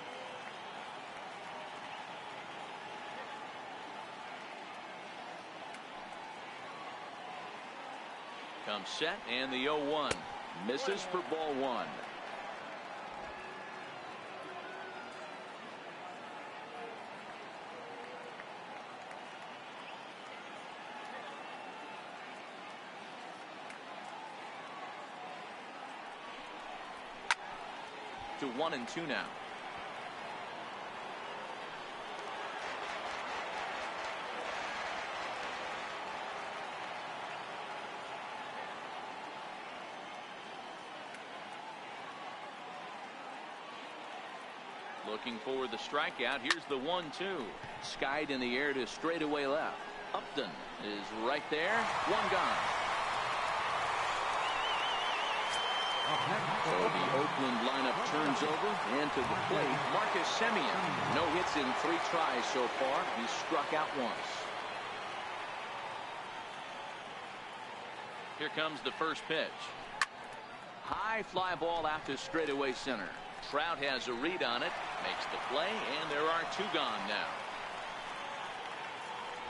Comes set, and the 0-1 misses for ball 1. To 1-2 now. Looking for the strikeout. Here's the 1-2. Skied in the air to straightaway left. Upton is right there. One gone. So the Oakland lineup turns over, and to the plate, Marcus Semien. No hits in 3 tries so far. He's struck out once. Here comes the first pitch. High fly ball out to straightaway center. Trout has a read on it, makes the play, and there are 2 gone now.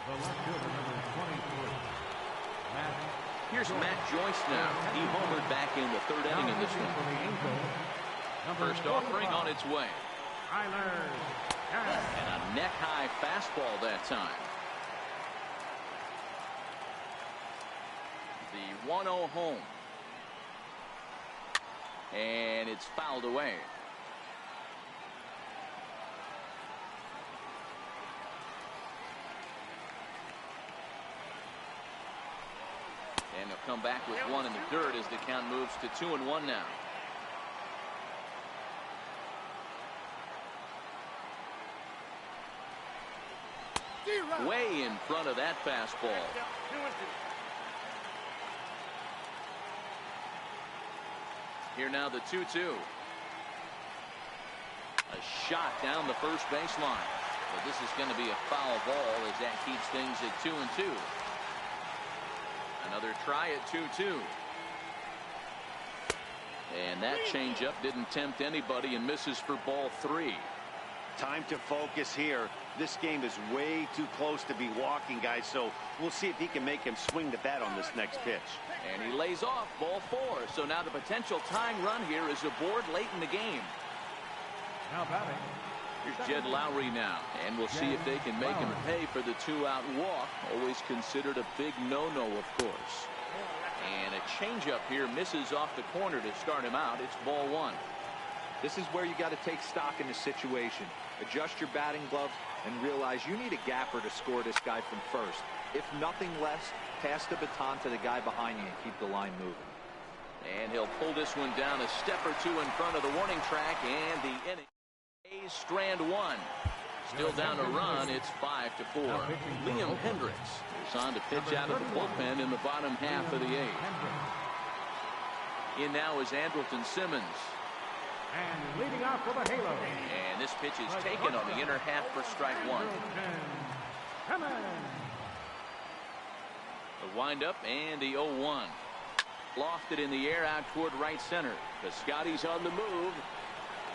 The left fielder, number 23. Here's Matt Joyce now. He homered back in the 3rd inning in this one. First offering on its way. And a neck-high fastball that time. The 1-0 home. And it's fouled away. And he'll come back with 1 in the dirt as the count moves to 2-1 now. Way in front of that fastball. Here now the 2-2. A shot down the first baseline. But this is going to be a foul ball as that keeps things at 2-2. Another try at 2-2. And that changeup didn't tempt anybody and misses for ball 3. Time to focus here. This game is way too close to be walking, guys, so we'll see if he can make him swing the bat on this next pitch. And he lays off ball 4. So now the potential tying run here is aboard late in the game. Now batting. Here's Jed Lowry now, and we'll see if they can make him pay for the 2-out walk. Always considered a big no-no, of course. And a changeup here misses off the corner to start him out. It's ball 1. This is where you got to take stock in the situation. Adjust your batting gloves and realize you need a gapper to score this guy from first. If nothing less, pass the baton to the guy behind you and keep the line moving. And he'll pull this one down a step or 2 in front of the warning track, and the inning. A's strand 1. Still down a run. It's 5-4. Liam Hendricks is on to pitch out of the bullpen in the bottom half of the 8th. In now is Andrelton Simmons. And leading off for the Halo. And this pitch is taken on the inner half for strike 1. The windup and the 0-1. Lofted in the air out toward right center. Piscotty's on the move.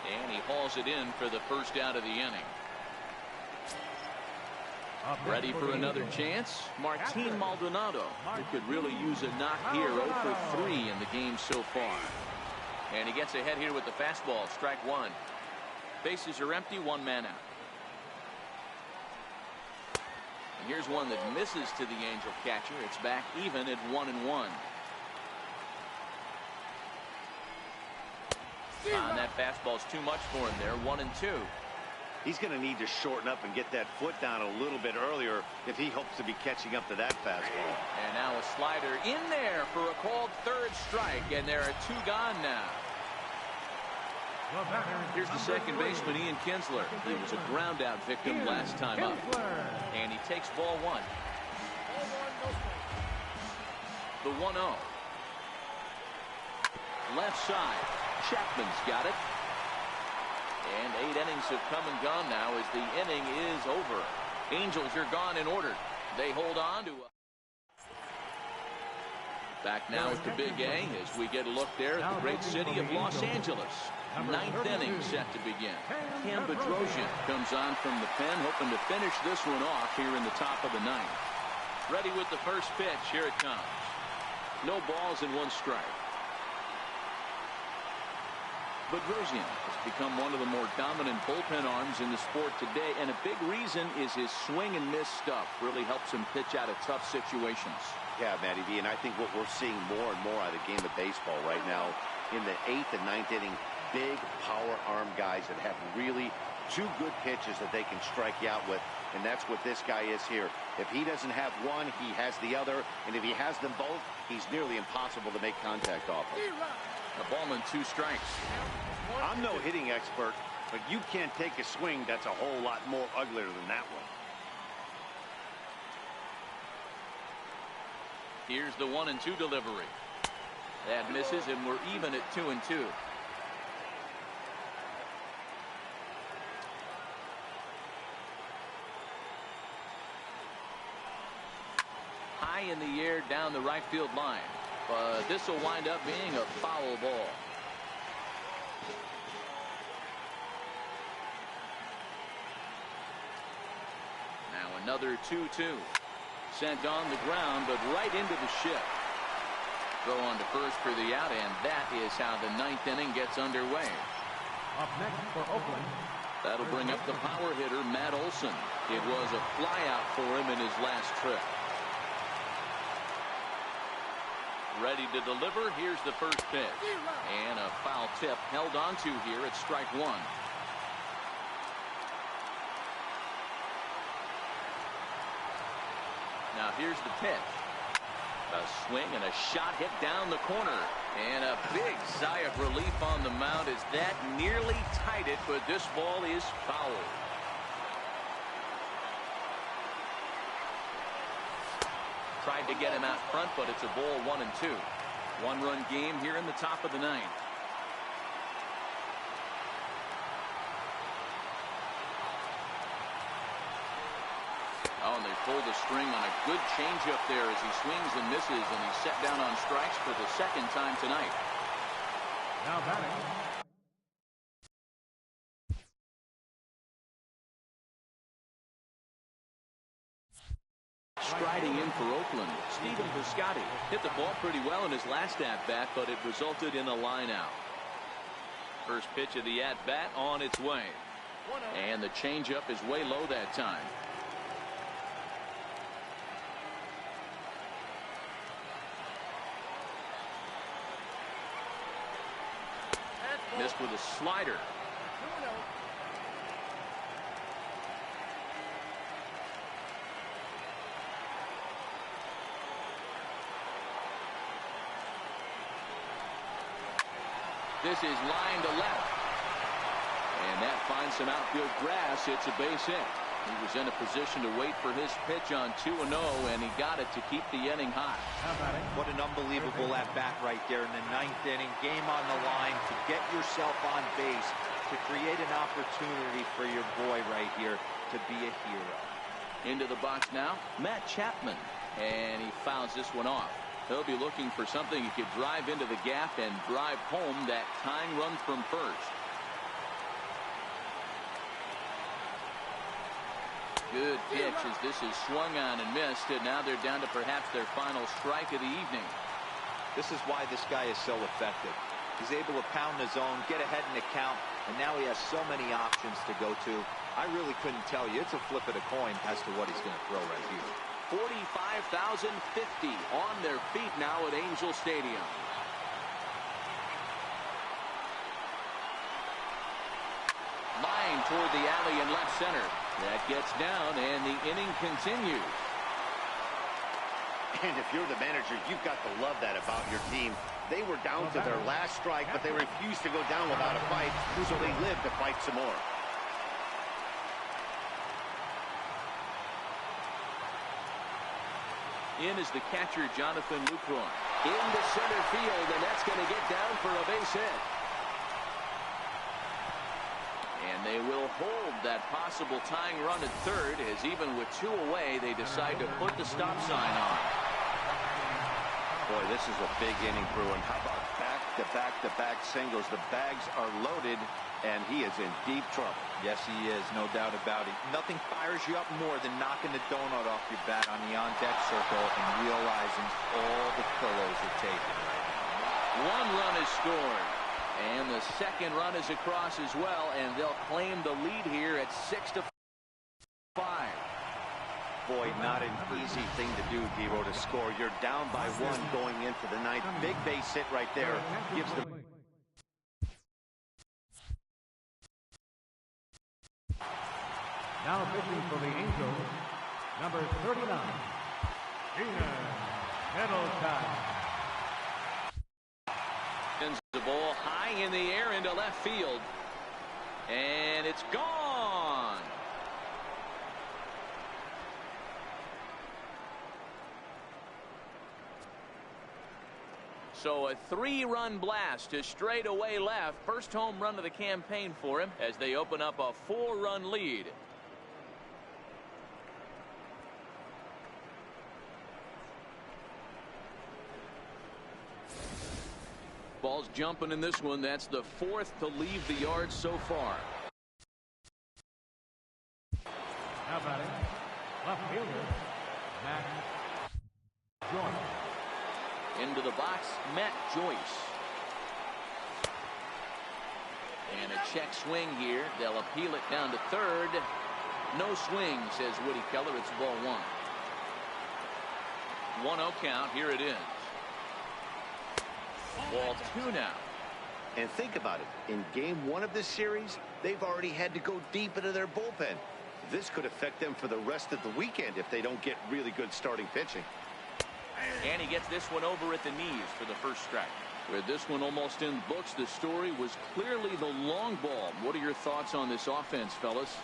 And he hauls it in for the first out of the inning. Ready for another chance? Martin Maldonado, who could really use a knock here. 0 for 3 in the game so far. And he gets ahead here with the fastball. Strike 1. Bases are empty. 1 man out. And here's one that misses to the Angel catcher. It's back even at 1-1. And that fastball's too much for him there. 1-2. He's going to need to shorten up and get that foot down a little bit earlier if he hopes to be catching up to that fastball. And now a slider in there for a called 3rd strike, and there are 2 gone now. Here's the second baseman, Ian Kinsler. He was a ground out victim last time up. And he takes ball 1. The 1-0. Left side. Chapman's got it. And 8 innings have come and gone now as the inning is over. Angels are gone in order. They hold on to a... Back now at the Big A as we get a look there at the great city of Los Angeles. 9th inning set to begin. Cam Bedrosian comes on from the pen, hoping to finish this one off here in the top of the 9th. Ready with the first pitch. Here it comes. No balls and 1 strike. Bedrosian has become one of the more dominant bullpen arms in the sport today, and a big reason is his swing and miss stuff. Really helps him pitch out of tough situations. Yeah, Matty B, and I think what we're seeing more and more out of the game of baseball right now in the 8th and 9th inning, big power arm guys that have really 2 good pitches that they can strike you out with, and that's what this guy is here. If he doesn't have one, he has the other, and if he has them both, he's nearly impossible to make contact off of. A ball and 2 strikes. I'm no hitting expert, but you can't take a swing that's a whole lot more uglier than that one. Here's the 1-2 delivery. That misses, and we're even at 2-2. High in the air down the right field line, but this will wind up being a foul ball. Now another 2-2. Sent on the ground, but right into the shift. Throw on to first for the out, and that is how the 9th inning gets underway. Up next for Oakland. That'll bring up the power hitter, Matt Olson. It was a flyout for him in his last trip. Ready to deliver. Here's the first pitch. And a foul tip held onto here at strike one. Now here's the pitch. A swing and a shot hit down the corner. And a big sigh of relief on the mound as that nearly tied it, but this ball is foul. Tried to get him out front, but it's a ball 1-2. One-run game here in the top of the 9th. Oh, and they pull the string on a good changeup there as he swings and misses, and he's set down on strikes for the second time tonight. Now batting. Striding in for Oakland, Stephen Piscotty hit the ball pretty well in his last at-bat, but it resulted in a line-out. First pitch of the at-bat on its way. And the changeup is way low that time. Missed with a slider. This is line to left. And that finds some outfield grass. It's a base hit. He was in a position to wait for his pitch on 2-0, and he got it to keep the inning hot. What an unbelievable at-bat right there in the 9th inning. Game on the line to get yourself on base, to create an opportunity for your boy right here to be a hero. Into the box now, Matt Chapman, and he fouls this one off. He'll be looking for something he could drive into the gap and drive home that tying run from first. Good pitch as this is swung on and missed, and now they're down to perhaps their final strike of the evening. This is why this guy is so effective. He's able to pound the zone, get ahead in the count, and now he has so many options to go to. I really couldn't tell you. It's a flip of the coin as to what he's going to throw right here. 45,050 on their feet now at Angel Stadium. Line toward the alley in left center. That gets down, and the inning continues. And if you're the manager, you've got to love that about your team. They were down to their last strike, but they refused to go down without a fight, so they lived to fight some more. In is the catcher, Jonathan Lucroy. Into center field, and that's going to get down for a base hit. And they will hold that possible tying run at third, as even with 2 away, they decide to put the stop sign on. Boy, this is a big inning, Bruin. How about back-to-back-to-back singles? The bags are loaded, and he is in deep trouble. Yes, he is, no doubt about it. Nothing fires you up more than knocking the donut off your bat on the on-deck circle and realizing all the pillows are taken right now. 1 run is scored, and the second run is across as well, and they'll claim the lead here at 6-5. Boy, not an easy thing to do, Devo, to score. You're down by 1 going into the 9th. Big base hit right there gives them. Now pitching for the Angels, number 39, Gina Middleton. Sends the ball high in the air into left field. And it's gone. So a 3-run blast to straightaway left. First home run of the campaign for him as they open up a 4-run lead. Ball's jumping in this one. That's the 4th to leave the yard so far. Now batting, left fielder, Matt Joyce. Into the box, Matt Joyce. And a check swing here. They'll appeal it down to third. No swing, says Woody Keller. It's ball 1. 1-0 count. Here it is. Ball 2 now. And think about it. In game 1 of this series, they've already had to go deep into their bullpen. This could affect them for the rest of the weekend if they don't get really good starting pitching. And he gets this one over at the knees for the first strike. With this one almost in books, the story was clearly the long ball. What are your thoughts on this offense, fellas?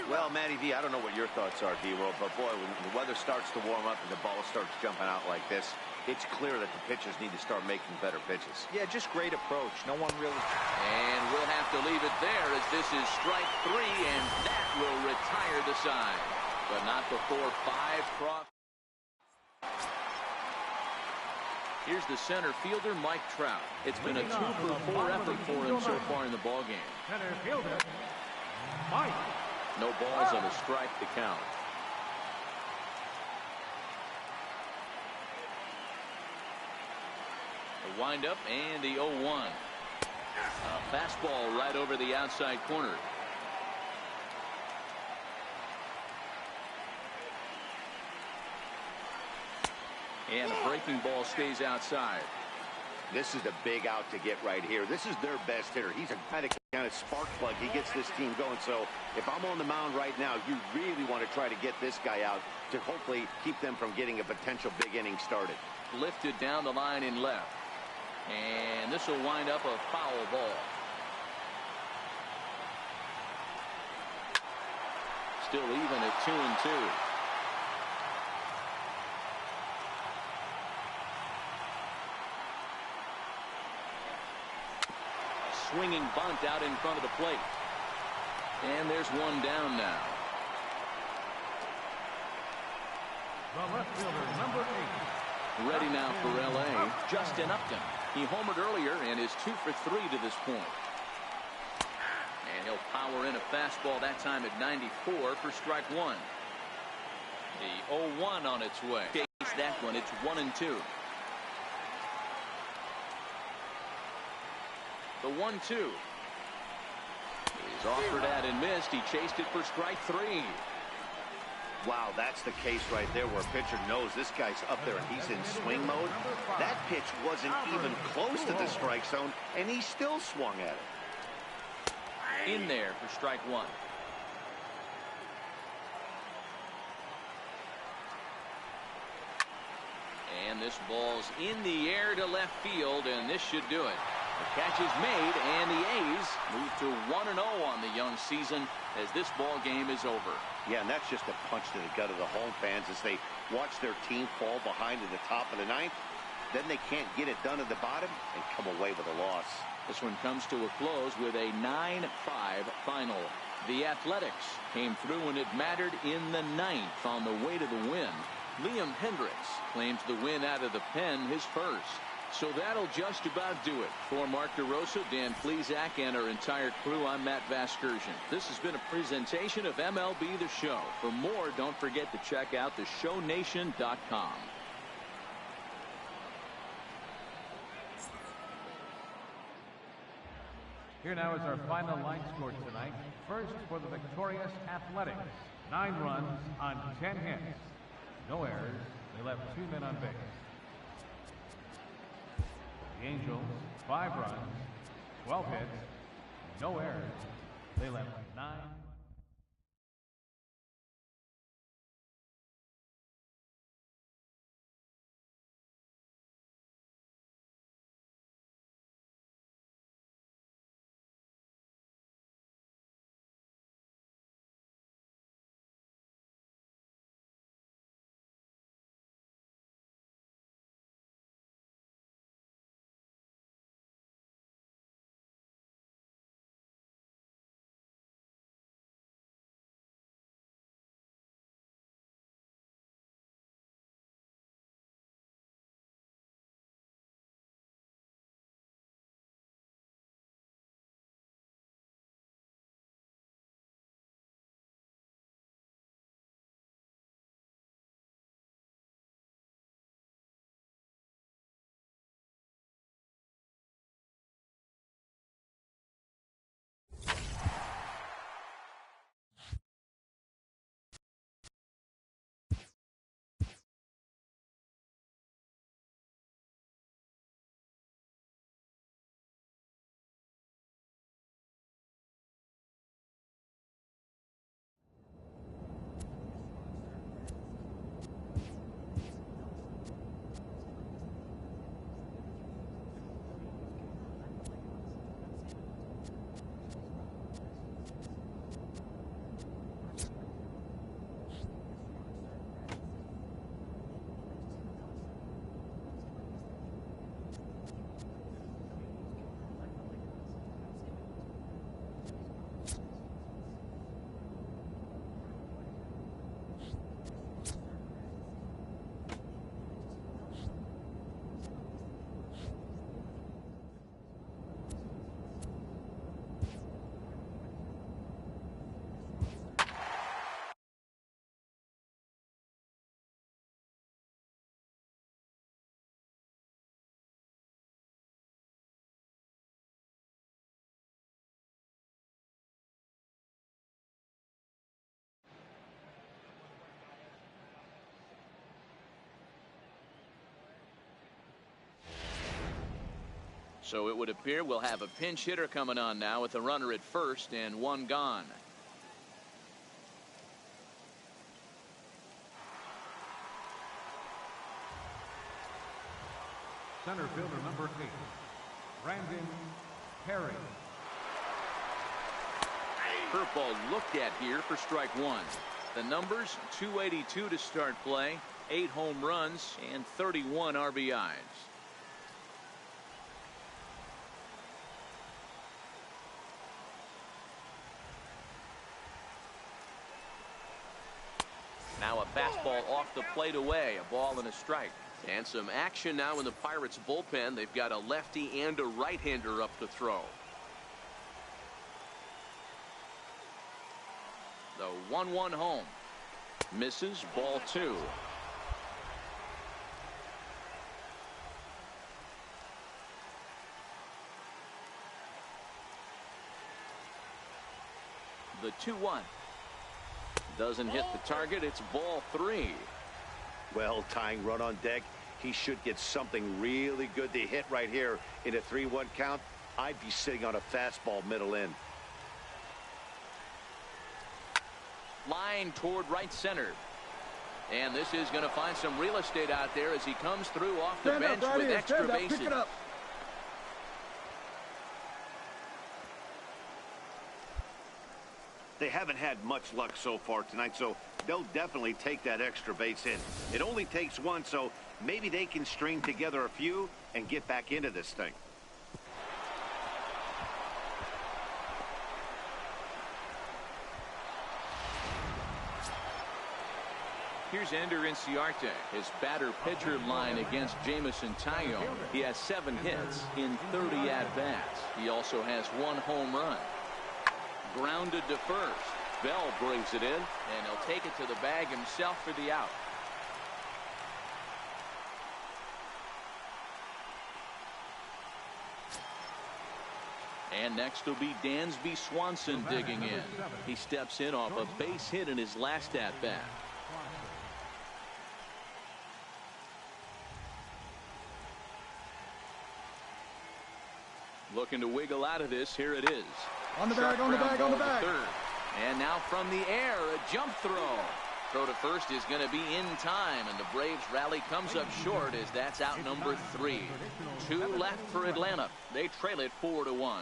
Well, Matty V, I don't know what your thoughts are, D-Roll, but boy, when the weather starts to warm up and the ball starts jumping out like this, it's clear that the pitchers need to start making better pitches. Yeah, just great approach. No one really. And we'll have to leave it there as this is strike 3, and that will retire the side. But not before 5 cross. Here's the center fielder, Mike Trout. It's been a 2-for-4 effort for him so far in the ballgame. Center fielder, Mike. No balls on a strike to count. The windup and the 0-1. A fastball right over the outside corner. And a breaking ball stays outside. This is a big out to get right here. This is their best hitter. He's a kind of spark plug. He gets this team going. So if I'm on the mound right now, you really want to try to get this guy out to hopefully keep them from getting a potential big inning started. Lifted down the line in left. And this will wind up a foul ball. Still even at 2-2. Swinging bunt out in front of the plate. And there's one down now. The left fielder, number 8. Ready now for L.A., Justin Upton. He homered earlier and is 2 for 3 to this point. And he'll power in a fastball that time at 94 for strike 1. The 0-1 on its way. Chase that one. It's 1-2. The 1-2. He's offered at and missed. He chased it for strike 3. Wow, that's the case right there where a pitcher knows this guy's up there and he's in swing mode. That pitch wasn't even close to the strike zone, and he still swung at it. In there for strike 1. And this ball's in the air to left field, and this should do it. The catch is made, and the A's move to 1-0 on the young season as this ball game is over. Yeah, and that's just a punch to the gut of the home fans as they watch their team fall behind in the top of the 9th. Then they can't get it done at the bottom and come away with a loss. This one comes to a close with a 9-5 final. The Athletics came through when it mattered in the 9th on the way to the win. Liam Hendricks claims the win out of the pen, his first. So that'll just about do it. For Mark DeRosa, Dan Plesac, and our entire crew, I'm Matt Vasgersian. This has been a presentation of MLB The Show. For more, don't forget to check out theshownation.com. Here now is our final line score tonight. First for the victorious Athletics. 9 runs on 10 hits. No errors. They left 2 men on base. The Angels, 5 runs, 12 hits, no errors. They left 9 So it would appear we'll have a pinch hitter coming on now with a runner at first and one gone. Center fielder number 8, Brandon Perry. Curveball looked at here for strike one. The numbers: 282 to start play, 8 home runs, and 31 RBIs. Now a fastball off the plate away, a ball and a strike. And some action now in the Pirates bullpen. They've got a lefty and a right-hander up to throw. The 1-1 home. Misses, ball 2. The 2-1. Doesn't hit the target. It's ball 3. Well, tying run on deck. He should get something really good to hit right here in a 3-1 count. I'd be sitting on a fastball middle in. Line toward right center. And this is going to find some real estate out there as he comes through off the bench with extra bases. Pick it up. They haven't had much luck so far tonight, so they'll definitely take that extra base hit. It only takes one, so maybe they can string together a few and get back into this thing. Here's Ender Inciarte, his batter-pitcher line against Jameson Taillon. He has 7 hits in 30 at-bats. He also has 1 home run. Grounded to first. Bell brings it in, and he'll take it to the bag himself for the out. And next will be Dansby Swanson digging in. He steps in off a base hit in his last at-bat. Looking to wiggle out of this. Here it is. On the bag, on the bag, on the bag. Third. And now from the air, a jump throw. Throw to first is going to be in time, and the Braves rally comes up short as that's out number 3. 2 left for Atlanta. They trail it 4-1.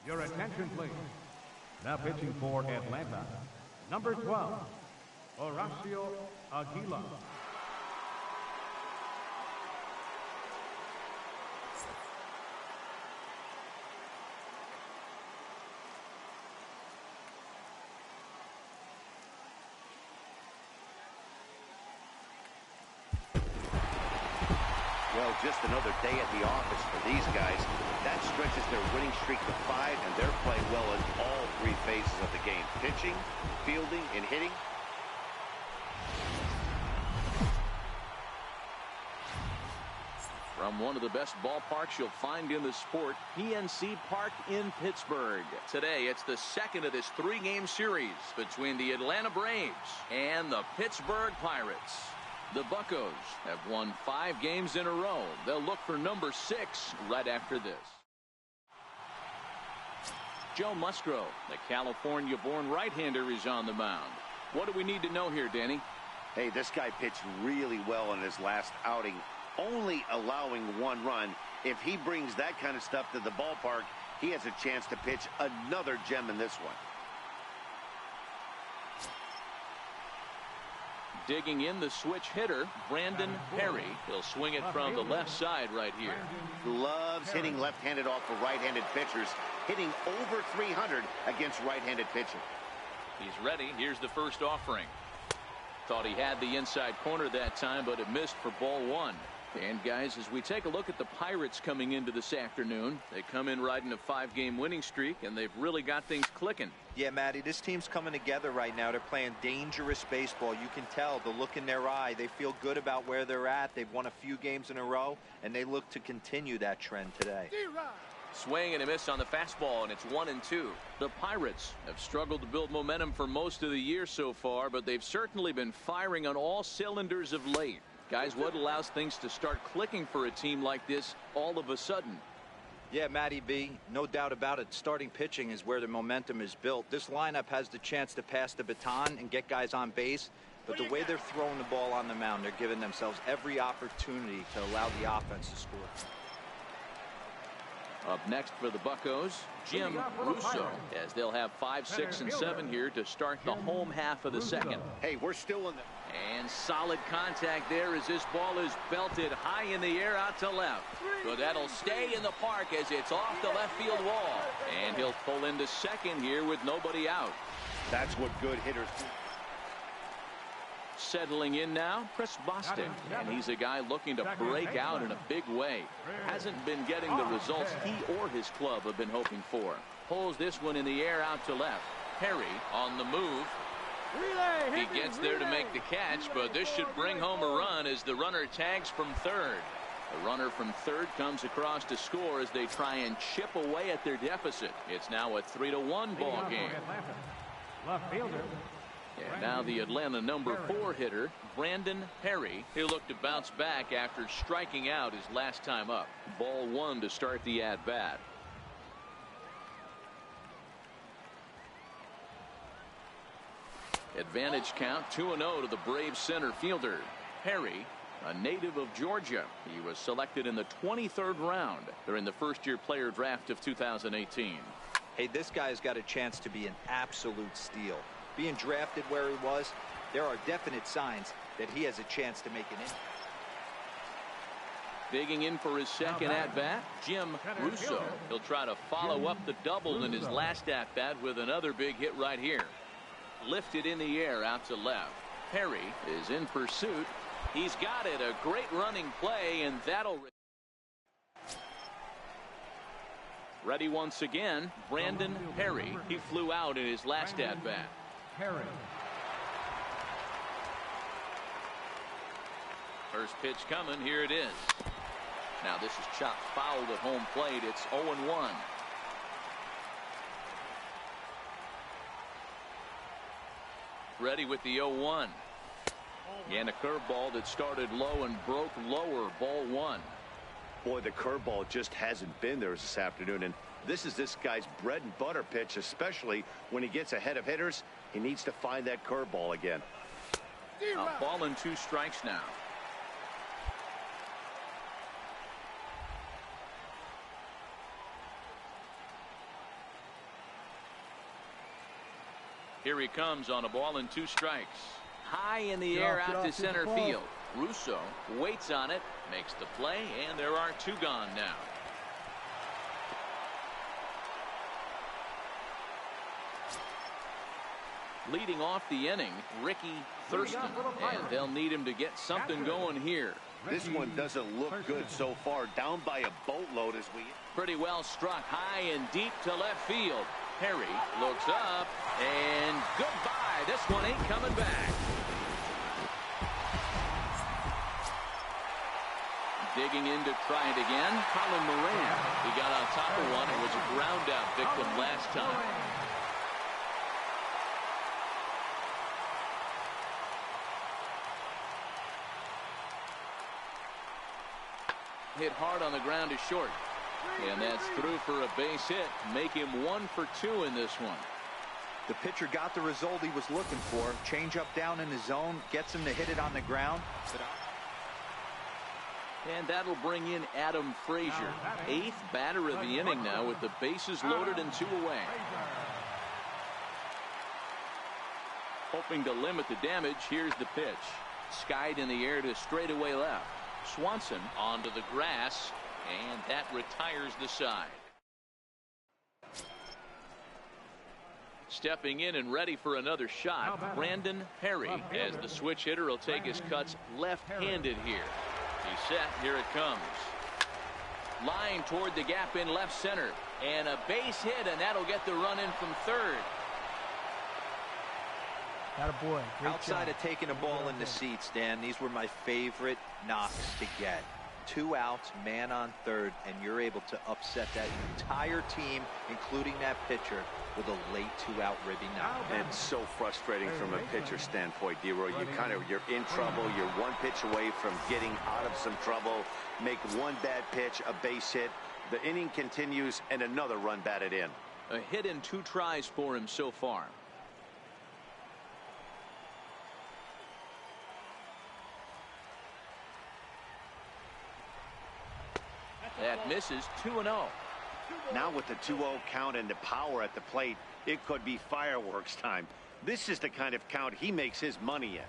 Your attention, please. Now pitching for Atlanta, number 12, Horacio Aguilar. Well, just another day at the office for these guys. That stretches their winning streak to 5, and they're playing well in all 3 phases of the game: pitching, fielding, and hitting. From one of the best ballparks you'll find in the sport, PNC Park in Pittsburgh. Today, it's the second of this 3-game series between the Atlanta Braves and the Pittsburgh Pirates. The Buccos have won 5 games in a row. They'll look for number 6 right after this. Joe Musgrove, the California-born right-hander, is on the mound. What do we need to know here, Danny? Hey, this guy pitched really well in his last outing, only allowing 1 run. If he brings that kind of stuff to the ballpark, he has a chance to pitch another gem in this one. Digging in, the switch hitter, Brandon Perry. He'll swing it from the left side right here. Loves hitting left-handed off of right-handed pitchers, hitting over 300 against right-handed pitching. He's ready. Here's the first offering. Thought he had the inside corner that time, but it missed for ball 1. And guys, as we take a look at the Pirates coming into this afternoon, they come in riding a 5-game winning streak, and they've really got things clicking. Yeah, Matty, this team's coming together right now. They're playing dangerous baseball. You can tell the look in their eye. They feel good about where they're at. They've won a few games in a row, and they look to continue that trend today. Swing and a miss on the fastball, and it's 1-2. The Pirates have struggled to build momentum for most of the year so far, but they've certainly been firing on all cylinders of late. Guys, what allows things to start clicking for a team like this all of a sudden? Yeah, Matty B, no doubt about it. Starting pitching is where the momentum is built. This lineup has the chance to pass the baton and get guys on base, but the way they're throwing the ball on the mound, they're giving themselves every opportunity to allow the offense to score. Up next for the Buccos, Jim Russo, as they'll have 5, 6, and 7 here to start the home half of the second. Hey, we're still in the... And solid contact there as this ball is belted high in the air out to left. But that'll stay in the park as it's off the left field wall. And he'll pull into second here with nobody out. That's what good hitters do. Settling in now, Chris Boston, and he's a guy looking to break out in a big way. Hasn't been getting the results he or his club have been hoping for. Pulls this one in the air out to left. Perry on the move. He gets there to make the catch, but this should bring home a run as the runner tags from third. The runner from third comes across to score as they try and chip away at their deficit. It's now a 3-1 ball game. Left fielder. And now the Atlanta number 4 hitter, Brandon Perry. He'll look to bounce back after striking out his last time up. Ball 1 to start the at-bat. Advantage count 2-0 to the Braves center fielder. Perry, a native of Georgia. He was selected in the 23rd round during the first-year player draft of 2018. Hey, this guy's got a chance to be an absolute steal. Being drafted where he was, there are definite signs that he has a chance to make an impact. Digging in for his second at-bat, Jim Russo. He'll try to follow up the double in his last at-bat with another big hit right here. Lifted in the air out to left. Perry is in pursuit. He's got it. A great running play, and that'll... Ready once again, Brandon Perry. He flew out in his last at-bat. Perry. First pitch coming. Here it is. Now this is chopped foul at home plate. It's 0-1. Ready with the 0-1. And a curveball that started low and broke lower. Ball 1. Boy, the curveball just hasn't been there this afternoon, and this is this guy's bread and butter pitch, especially when he gets ahead of hitters. He needs to find that curveball again. A ball and 2 strikes now. Here he comes on a ball and 2 strikes. High in the air out to center field. Russo waits on it, makes the play, and there are 2 gone now. Leading off the inning, Ricky Thurston, and they'll need him to get something going here. This one doesn't look good so far. Down by a boatload as we... Pretty well struck high and deep to left field. Perry looks up, and goodbye. This one ain't coming back. Digging in to try it again, Colin Moran. He got on top of one and was a ground out victim last time. Hit hard on the ground is short. And that's through for a base hit. Make him 1 for 2 in this one. The pitcher got the result he was looking for. Change up down in the zone, gets him to hit it on the ground. And that'll bring in Adam Frazier, 8th batter of the inning now with the bases loaded and 2 away. Hoping to limit the damage, here's the pitch. Skied in the air to straightaway left. Swanson onto the grass, and that retires the side. Stepping in and ready for another shot, Brandon Perry, as the switch hitter will take his cuts left-handed here. He's set. Here it comes. Line toward the gap in left center, and a base hit, and that'll get the run in from third. Attaboy. Great Outside job. of taking a ball in the seats, Dan, these were my favorite knocks to get. 2 outs, man on third, and you're able to upset that entire team, including that pitcher, with a late 2-out ribby knock. It's so frustrating from a pitcher standpoint, D-Roy. You're in trouble. You're one pitch away from getting out of some trouble. Make one bad pitch, a base hit. The inning continues, and another run batted in. A hit in 2 tries for him so far. That misses. 2-0. Now with the 2-0 count and the power at the plate, it could be fireworks time. This is the kind of count he makes his money in.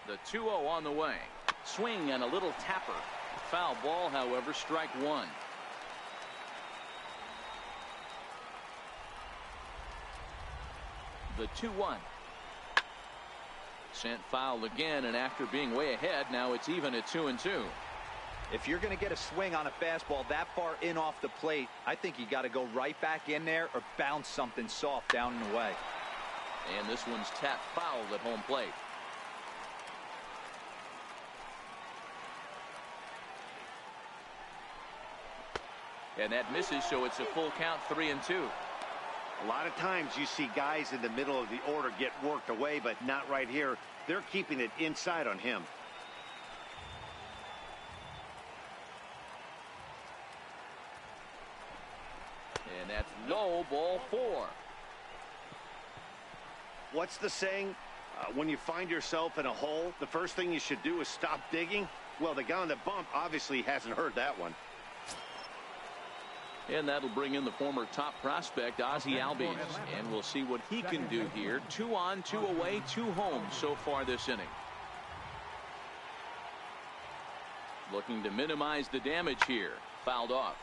The 2-0 on the way. Swing and a little tapper. Foul ball, however, strike 1. The 2-1. Sent foul again, and after being way ahead, now it's even at 2-2. If you're going to get a swing on a fastball that far in off the plate, I think you got to go right back in there or bounce something soft down and away. And this one's tapped foul at home plate. And that misses, so it's a full count, 3-2. A lot of times you see guys in the middle of the order get worked away, but not right here. They're keeping it inside on him. And that's low, ball 4. What's the saying? When you find yourself in a hole, the first thing you should do is stop digging. Well, the guy on the bump obviously hasn't heard that one. And that'll bring in the former top prospect, Ozzie Albies. And we'll see what he can do here. 2 on, 2 away, 2 home so far this inning. Looking to minimize the damage here. Fouled off.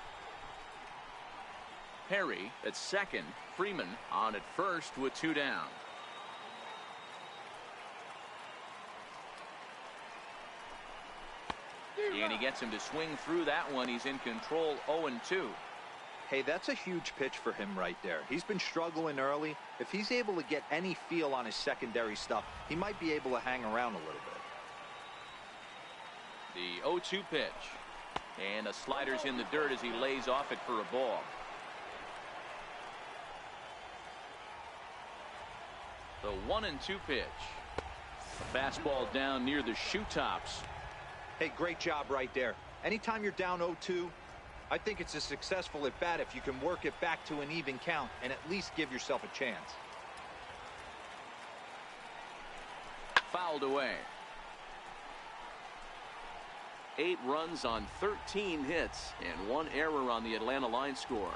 Perry at second. Freeman on at first with 2 down. And he gets him to swing through that one. He's in control, 0-2. Hey, that's a huge pitch for him right there. He's been struggling early. If he's able to get any feel on his secondary stuff, he might be able to hang around a little bit. The 0-2 pitch. And the slider's in the dirt as he lays off it for a ball. The 1-2 pitch. A fastball down near the shoe tops. Hey, great job right there. Anytime you're down 0-2, I think it's a successful at bat if you can work it back to an even count and at least give yourself a chance. Fouled away. 8 runs on 13 hits and 1 error on the Atlanta line score.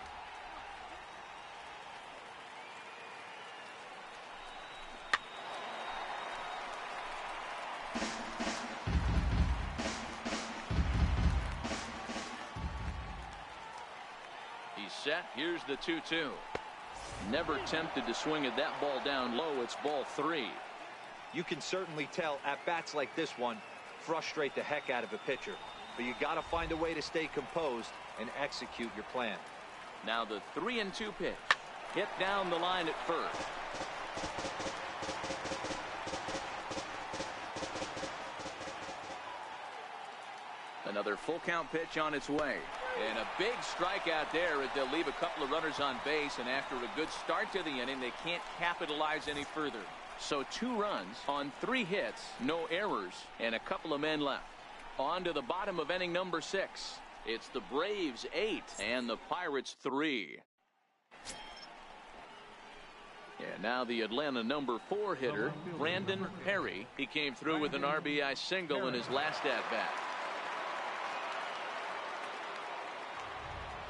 Set. Here's the 2-2. Never tempted to swing at that ball down low. It's ball 3. You can certainly tell at bats like this one frustrate the heck out of a pitcher, but you got to find a way to stay composed and execute your plan. Now the 3-2 pitch. Hit down the line at first. Another full count pitch on its way. And a big strikeout there as they'll leave a couple of runners on base, and after a good start to the inning, they can't capitalize any further. So 2 runs on 3 hits, no errors, and a couple of men left. On to the bottom of inning number 6. It's the Braves 8 and the Pirates 3. And now the Atlanta number 4 hitter, Brandon Perry. He came through with an RBI single in his last at-bat.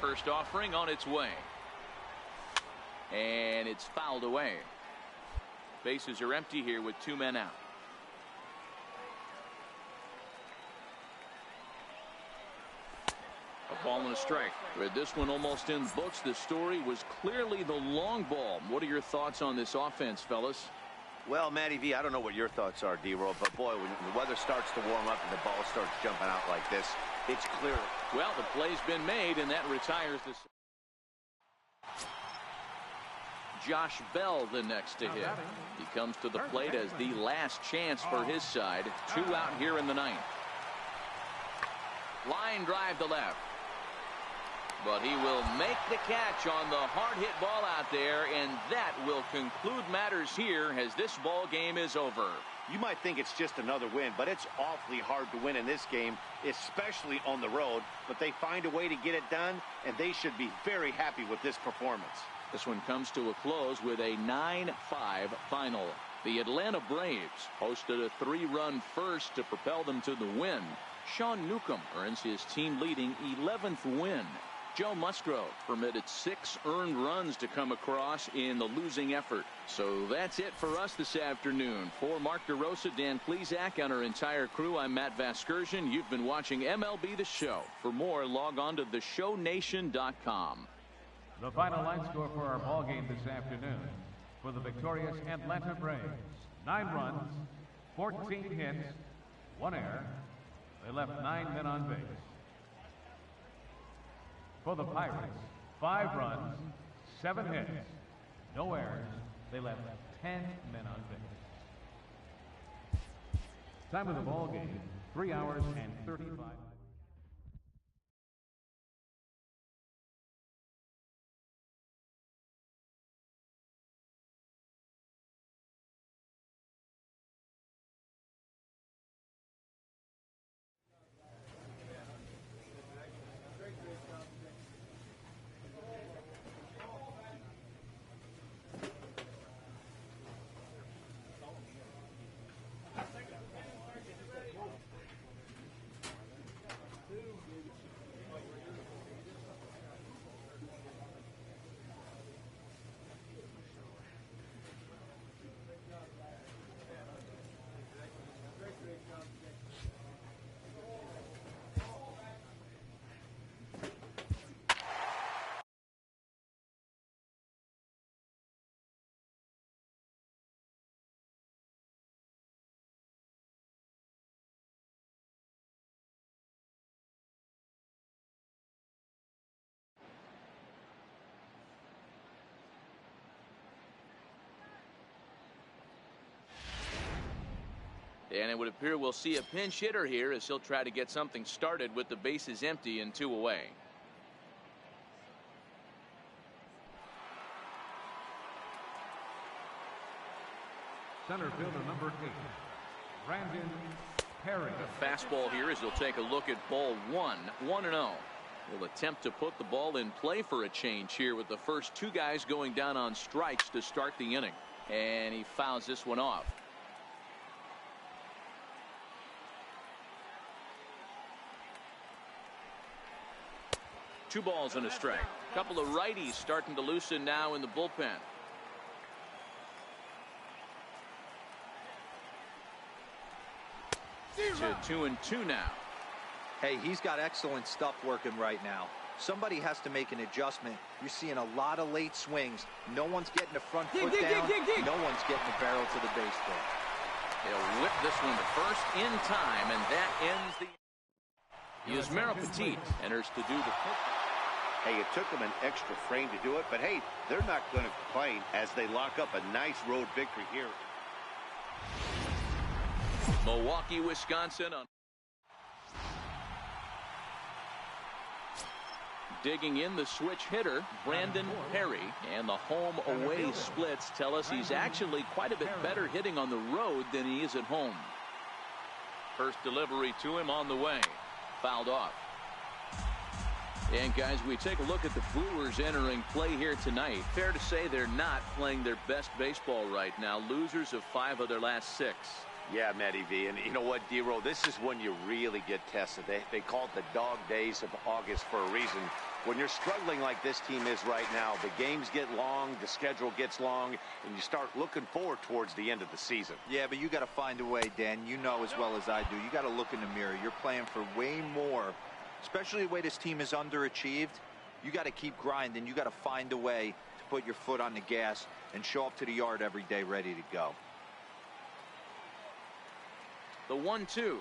First offering on its way. And it's fouled away. Bases are empty here with 2 men out. A ball and a strike. With this one almost in books, the story was clearly the long ball. What are your thoughts on this offense, fellas? Well, Matty V, I don't know what your thoughts are, D-Roll, but boy, when the weather starts to warm up and the ball starts jumping out like this, it's clear. Well, the play's been made, and that retires this. Josh Bell the next to hit. He comes to the plate as the last chance for his side. 2 out here in the 9th. Line drive to left. But he will make the catch on the hard hit ball out there, and that will conclude matters here as this ball game is over. You might think it's just another win, but it's awfully hard to win in this game, especially on the road. But they find a way to get it done, and they should be very happy with this performance. This one comes to a close with a 9-5 final. The Atlanta Braves posted a 3-run first to propel them to the win. Sean Newcomb earns his team-leading 11th win. Joe Musgrove permitted 6 earned runs to come across in the losing effort. So that's it for us this afternoon. For Mark DeRosa, Dan Plesac, and our entire crew, I'm Matt Vasgersian. You've been watching MLB The Show. For more, log on to theshownation.com. The final line score for our ball game this afternoon. For the victorious Atlanta Braves, 9 runs, 14 hits, 1 error. They left 9 men on base. For the Pirates, 5 runs, 7 hits, no errors. They left 10 men on base. Time of the ball game, 3 hours and 35 minutes. And it would appear we'll see a pinch hitter here as he'll try to get something started with the bases empty and 2 away. Center fielder number 8, Brandon Perry. The fastball here as he'll take a look at ball 1, 1-0. Will attempt to put the ball in play for a change here with the first 2 guys going down on strikes to start the inning. And he fouls this one off. Two balls and a strike. A couple of righties starting to loosen now in the bullpen. To 2-2 now. Hey, he's got excellent stuff working right now. Somebody has to make an adjustment. You're seeing a lot of late swings. No one's getting the front foot down. No one's getting the barrel to the baseball. They'll whip this one to first in time, and that ends the. Yusmeiro Petit enters to do the. Hey, it took them an extra frame to do it, but hey, they're not going to complain as they lock up a nice road victory here. Milwaukee, Wisconsin. Digging in the switch hitter, Brandon Perry, and the home-away splits tell us he's actually quite a bit better hitting on the road than he is at home. First delivery to him on the way. Fouled off. And guys, we take a look at the Brewers entering play here tonight. Fair to say they're not playing their best baseball right now. Losers of 5 of their last 6. Yeah, Matty V. And you know what, D-Row? This is when you really get tested. They call it the dog days of August for a reason. When you're struggling like this team is right now, the games get long, the schedule gets long, and you start looking forward towards the end of the season. Yeah, but you got to find a way, Dan. You know as well as I do. You got to look in the mirror. You're playing for way more, especially the way this team is underachieved. You got to keep grinding. You got to find a way to put your foot on the gas and show up to the yard every day ready to go. The 1-2.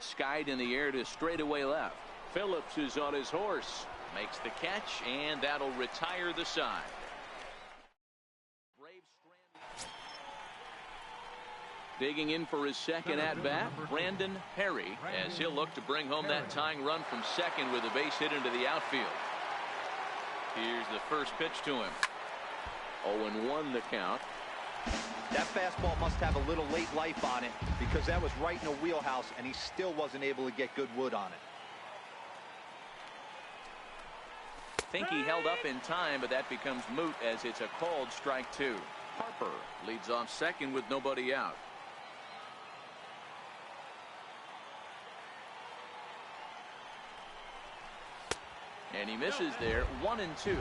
Skied in the air to straightaway left. Phillips is on his horse. Makes the catch, and that'll retire the side. Digging in for his second at-bat, Brandon Perry, as he'll look to bring home that tying run from second with a base hit into the outfield. Here's the first pitch to him. 0-1 the count. That fastball must have a little late life on it because that was right in the wheelhouse and he still wasn't able to get good wood on it. Think he held up in time, but that becomes moot as it's a called strike two. Harper leads off second with nobody out. And he misses there. 1-2.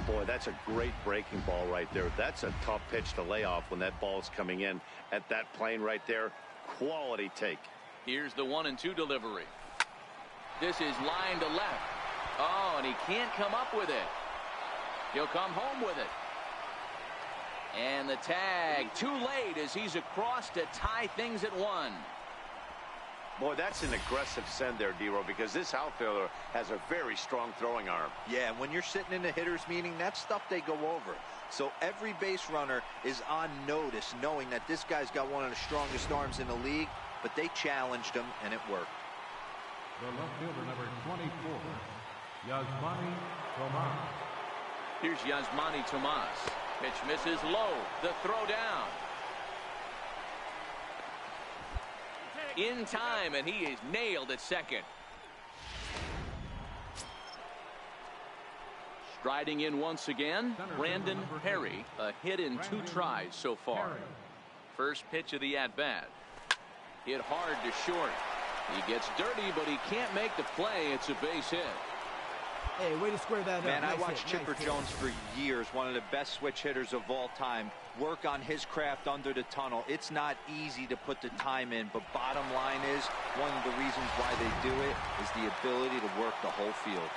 Boy, that's a great breaking ball right there. That's a tough pitch to lay off when that ball's coming in at that plane right there. Quality take. Here's the 1-2 delivery. This is line to left. Oh, and he can't come up with it. He'll come home with it. And the tag too late as he's across to tie things at 1. Boy, that's an aggressive send there, D-Row, because this outfielder has a very strong throwing arm. Yeah, when you're sitting in the hitter's meeting, that's stuff they go over. So every base runner is on notice, knowing that this guy's got one of the strongest arms in the league, but they challenged him, and it worked. The left fielder, number 24, Yasmani Tomas. Here's Yasmani Tomas. Pitch misses low. The throw down. In time, and he is nailed at second. Striding in once again, Brandon Perry, a hit in 2 tries so far. First pitch of the at-bat. Hit hard to short. He gets dirty, but he can't make the play. It's a base hit. Hey, way to square that up. Man, I Nice watched hit, Chipper nice Jones for years, one of the best switch hitters of all time. Work on his craft under the tunnel. It's not easy to put the time in, but bottom line is, one of the reasons why they do it is the ability to work the whole field.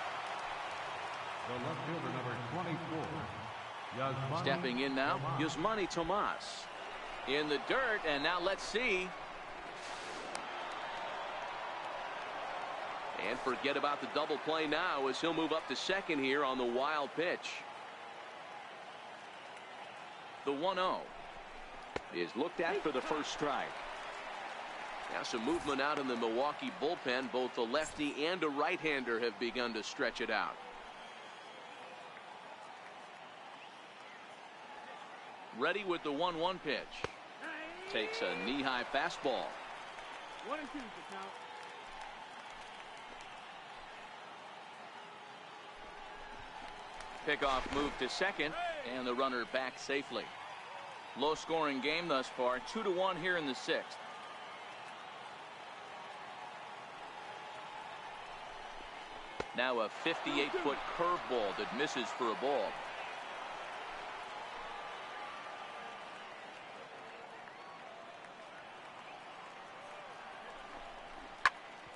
The left fielder, number 24, Yasmani Stepping in now, Tomas. Yasmani Tomas. In the dirt, and now let's see. And forget about the double play now as he'll move up to second here on the wild pitch. The 1-0 is looked at for the first strike. Now some movement out in the Milwaukee bullpen. Both the lefty and a right-hander have begun to stretch it out. Ready with the 1-1 pitch. Takes a knee-high fastball. 1-2 the count. Pickoff move to second, and the runner back safely. Low-scoring game thus far, 2-1 here in the 6th. Now a 58-foot curveball that misses for a ball.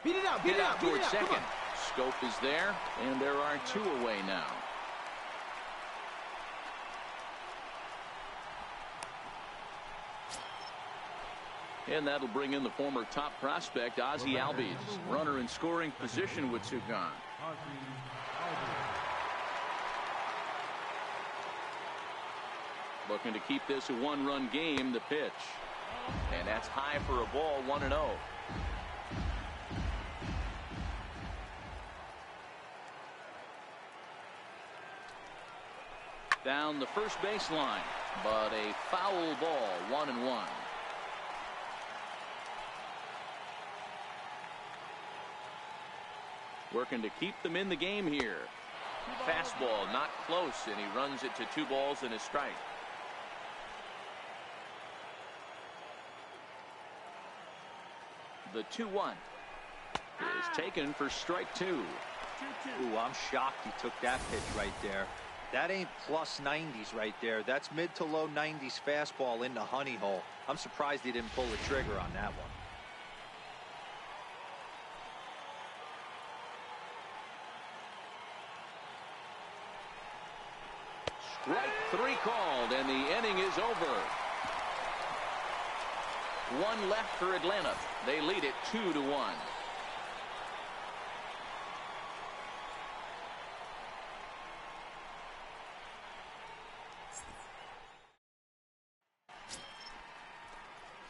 Beat it out, Hit out towards second. Scope is there, and there are 2 away now. And that'll bring in the former top prospect, Ozzie Albies. Runner in scoring position with 2 gone. Looking to keep this a 1-run game, the pitch. And that's high for a ball, 1-0. Down the first baseline, but a foul ball, 1-1. Working to keep them in the game here. Fastball not close, and he runs it to 2 balls and a strike. The 2-1 is taken for strike 2. Ooh, I'm shocked he took that pitch right there. That ain't plus 90s right there. That's mid to low 90s fastball in the honey hole. I'm surprised he didn't pull the trigger on that one. Strike 3 called, and the inning is over. 1 left for Atlanta. They lead it 2-1.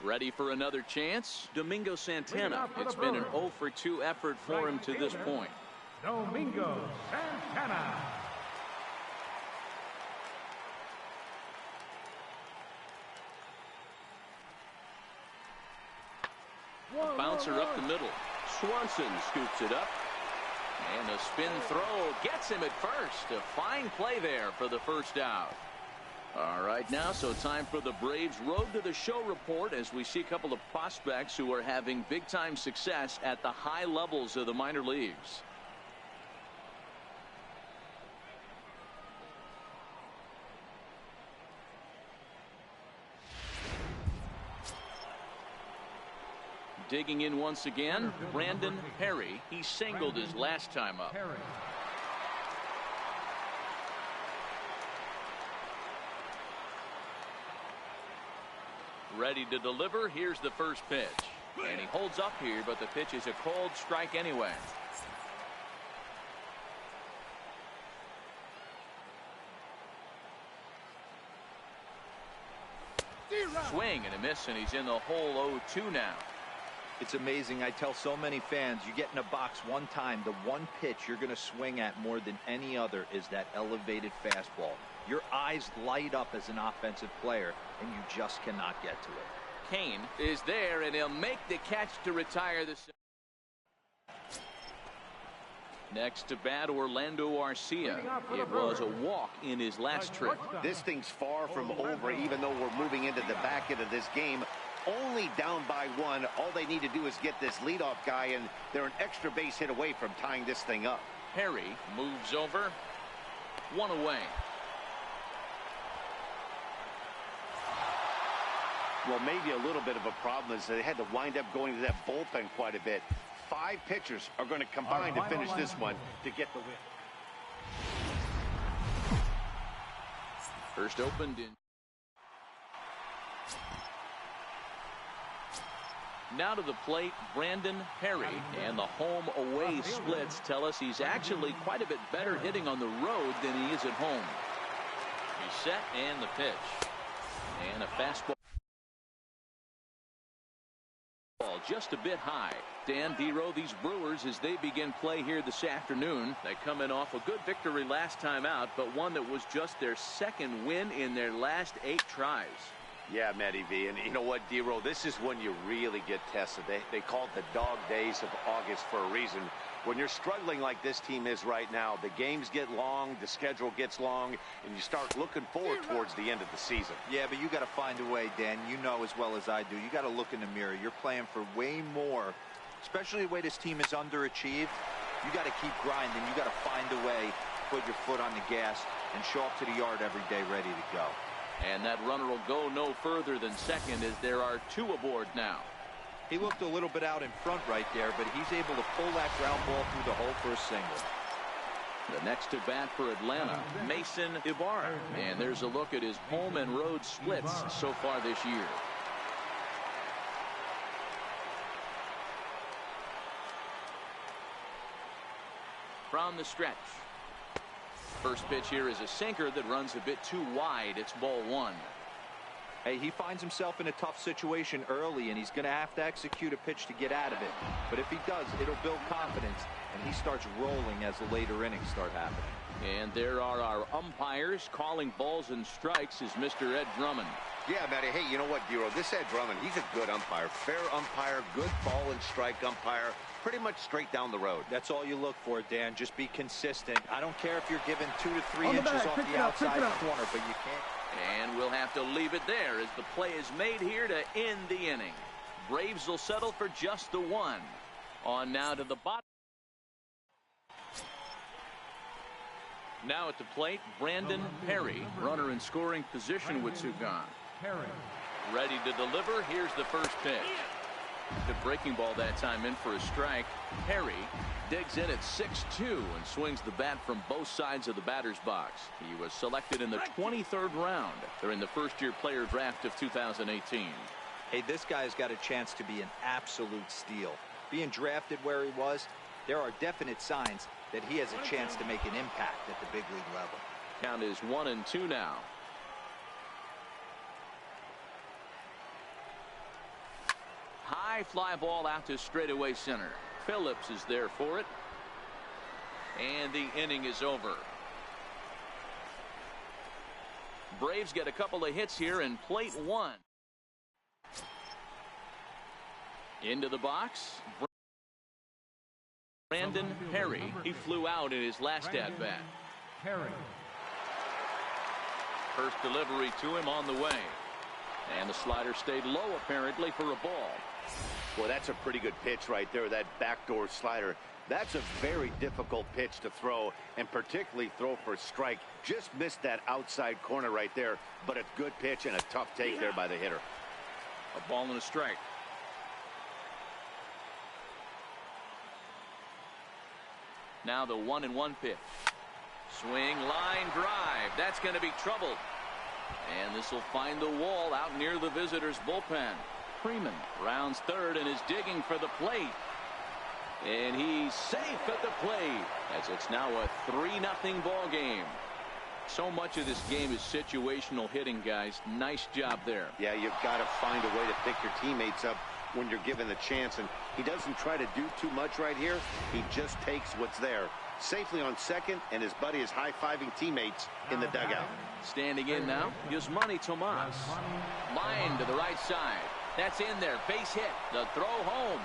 Ready for another chance? Domingo Santana. It's been an 0 for 2 effort for him to this point. Domingo Santana. A bouncer up the middle. Swanson scoops it up. And a spin throw gets him at first. A fine play there for the first out. All right, now, so time for the Braves Road to the Show report as we see a couple of prospects who are having big-time success at the high levels of the minor leagues. Digging in once again, Brandon Perry. He singled his last time up. Ready to deliver. Here's the first pitch. And he holds up here, but the pitch is a cold strike anyway. Swing and a miss, and he's in the hole 0-2 now. It's amazing. I tell so many fans, you get in a box one time, the one pitch you're going to swing at more than any other is that elevated fastball. Your eyes light up as an offensive player, and you just cannot get to it. Kane is there, and he'll make the catch to retire the. Next to bat, Orlando Arcia. It was a walk in his last trip. This thing's far from over, even though we're moving into the back end of this game. Only down by 1. All they need to do is get this leadoff guy, and they're an extra base hit away from tying this thing up. Perry moves over. 1 away. Well, maybe a little bit of a problem is they had to wind up going to that bullpen quite a bit. 5 pitchers are going to combine to finish this one to get the win. First opened in. Now to the plate, Brandon Perry, and the home-away splits tell us he's actually quite a bit better hitting on the road than he is at home. He's set, and the pitch. And a fastball. Just a bit high. Dan Dero, these Brewers, as they begin play here this afternoon, they come in off a good victory last time out, but one that was just their second win in their last 8 tries. Yeah, Matty V, and you know what, Dero, this is when you really get tested. They call it the dog days of August for a reason. When you're struggling like this team is right now, the games get long, the schedule gets long, and you start looking forward towards the end of the season. Yeah, but you got to find a way, Dan. You know as well as I do. You got to look in the mirror. You're playing for way more, especially the way this team is underachieved. You got to keep grinding. You got to find a way to put your foot on the gas and show up to the yard every day ready to go. And that runner will go no further than second as there are 2 aboard now. He looked a little bit out in front right there, but he's able to pull that ground ball through the hole for a single. The next to bat for Atlanta, Mason Ibarra. And there's a look at his home and road splits so far this year. From the stretch. First pitch here is a sinker that runs a bit too wide. It's ball 1. Hey, he finds himself in a tough situation early, and he's going to have to execute a pitch to get out of it. But if he does, it'll build confidence, and he starts rolling as the later innings start happening. And there are our umpires calling balls and strikes is Mr. Ed Drummond. Yeah, Matty, hey, you know what, Dero? This Ed Drummond, he's a good umpire. Fair umpire, good ball and strike umpire. Pretty much straight down the road. That's all you look for, Dan. Just be consistent. I don't care if you're given 2 to 3 inches off the outside corner, but you can't. And we'll have to leave it there as the play is made here to end the inning. Braves will settle for just the 1. On now to the bottom. Now at the plate, Brandon Perry, runner in scoring position with 2 gone. Ready to deliver. Here's the first pitch. The breaking ball that time in for a strike. Perry digs in at 6-2 and swings the bat from both sides of the batter's box. He was selected in the 23rd round during the first-year player draft of 2018. Hey, this guy's got a chance to be an absolute steal. Being drafted where he was, there are definite signs that he has a chance to make an impact at the big league level. Count is 1-2 now. high fly ball out to straightaway center. Phillips is there for it. And the inning is over. Braves get a couple of hits here in plate one. Into the box. Brandon Perry. He flew out in his last at-bat. First delivery to him on the way. And the slider stayed low apparently for a ball. Well, that's a pretty good pitch right there, that backdoor slider. That's a very difficult pitch to throw, and particularly throw for a strike. Just missed that outside corner right there, but a good pitch and a tough take there by the hitter. A ball and a strike. Now the 1-1 pitch. Swing, line drive. That's going to be trouble. And this will find the wall out near the visitors' bullpen. Freeman rounds third and is digging for the plate. And he's safe at the plate as it's now a 3-0 ball game. So much of this game is situational hitting, guys. Nice job there. Yeah, you've got to find a way to pick your teammates up when you're given the chance, and he doesn't try to do too much right here. He just takes what's there. Safely on second, and his buddy is high-fiving teammates in the dugout. Standing in now, Yasmani Tomas. Line to the right side. That's in there. Base hit. The throw home.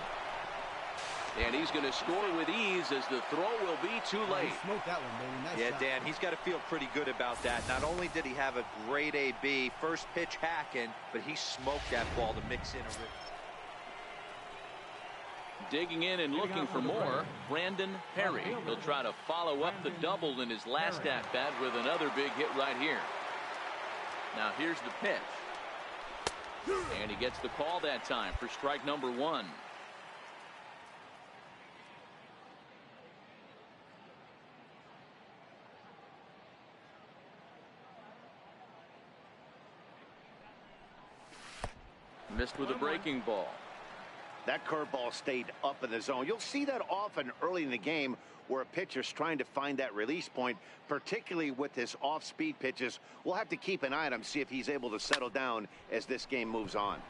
And he's going to score with ease as the throw will be too late. Smoked that one, baby. Nice yeah, shot. Dan, he's got to feel pretty good about that. Not only did he have a great AB, first pitch hacking, but he smoked that ball to mix in a rip. Digging in and looking for more, Brandon Perry. He'll try to follow up the double in his last at-bat with another big hit right here. Now here's the pitch. And he gets the call that time for strike number one. Missed with a breaking ball. That curveball stayed up in the zone. You'll see that often early in the game where a pitcher's trying to find that release point, particularly with his off-speed pitches. We'll have to keep an eye on him, see if he's able to settle down as this game moves on.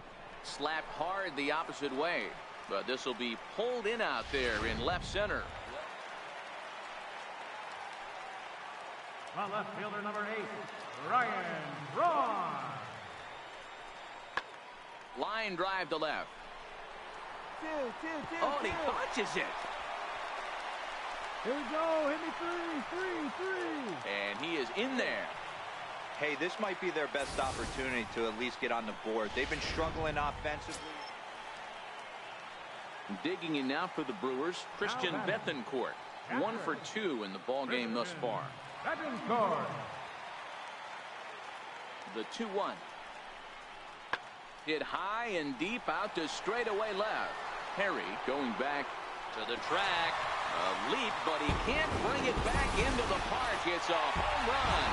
Slapped hard the opposite way, but this will be pulled in out there in left center. On left fielder number 8, Ryan Braun. Line drive to left. Two. Oh, and he punches it. Here we go. Hit me three. And he is in there. Hey, this might be their best opportunity to at least get on the board. They've been struggling offensively. Digging in now for the Brewers, Christian Bethancourt. 1 for 2 in the ball game thus far. Bethancourt. The 2-1. Hit high and deep out to straightaway left. Perry going back to the track. A leap, but he can't bring it back into the park. It's a home run.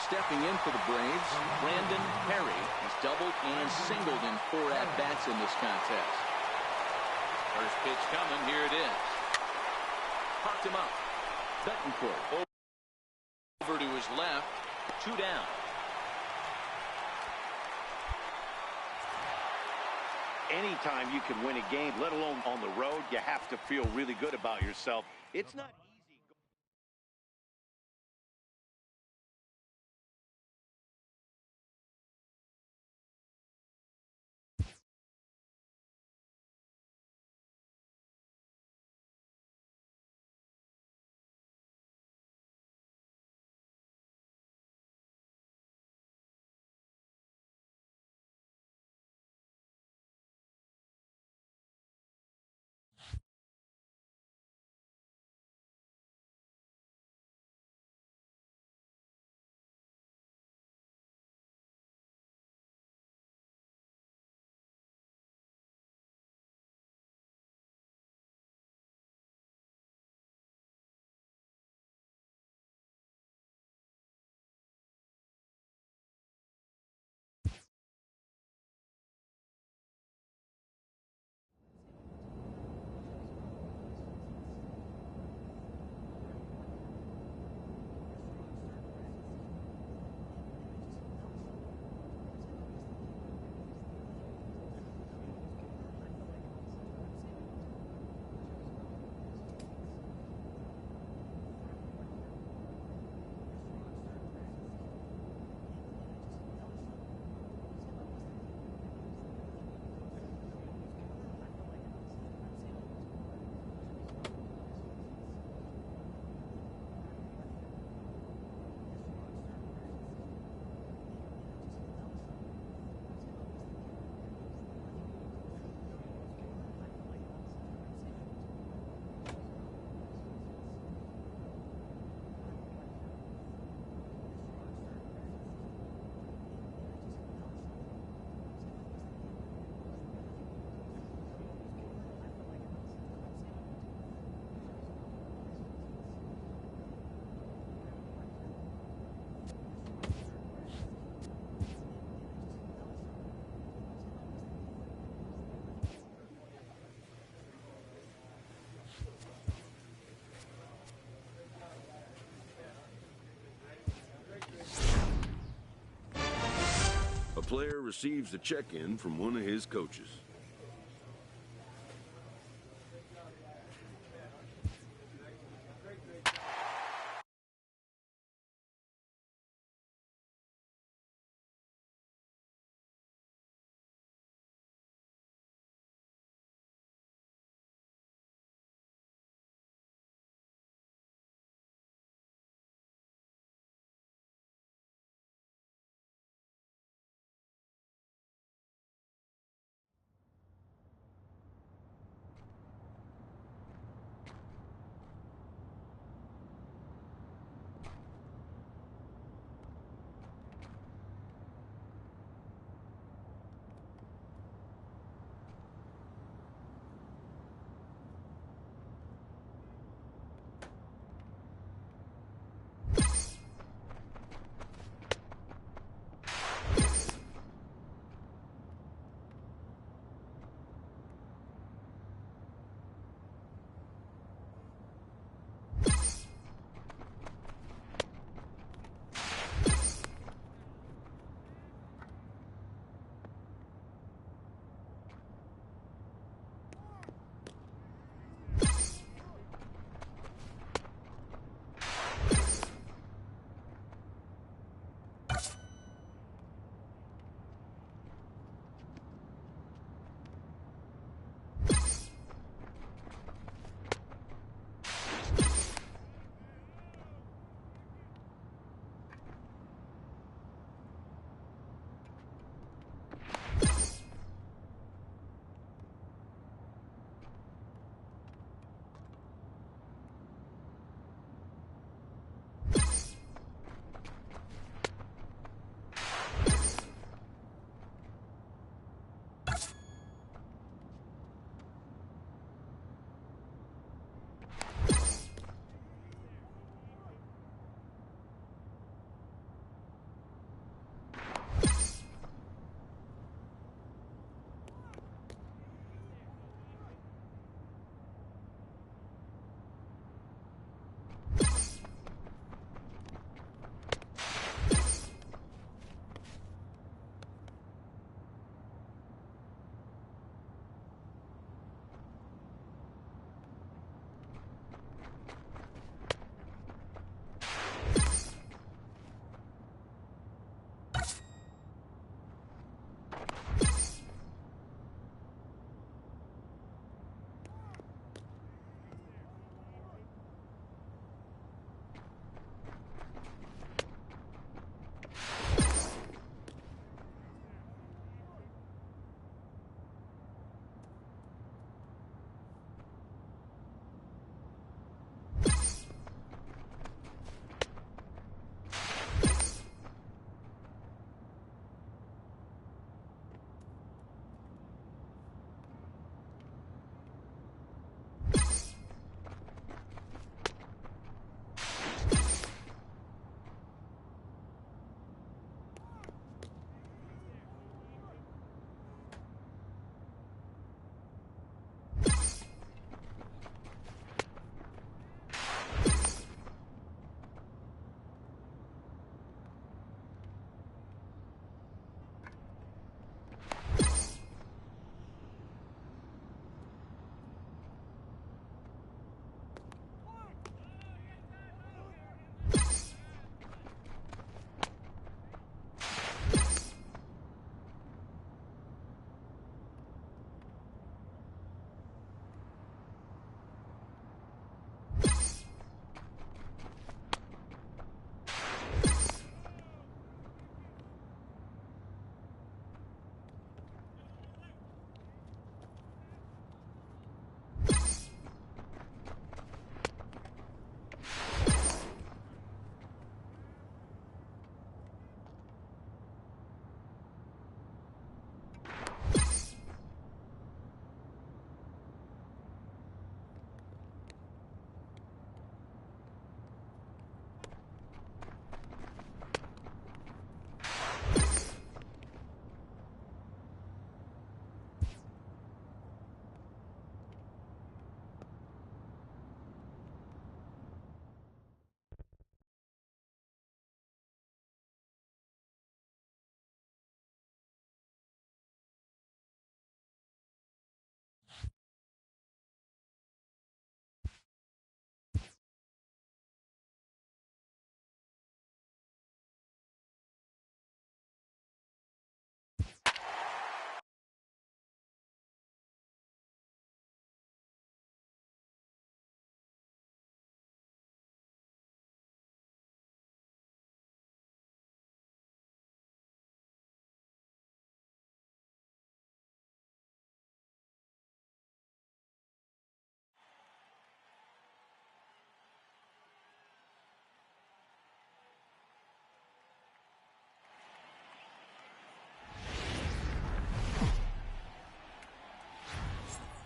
Stepping in for the Braves, Brandon Perry has doubled and singled in 4 at-bats in this contest. First pitch coming. Here it is. Popped him up. Bettencourt over to his left. 2 down. Anytime you can win a game, let alone on the road, you have to feel really good about yourself. It's not player receives a check-in from one of his coaches.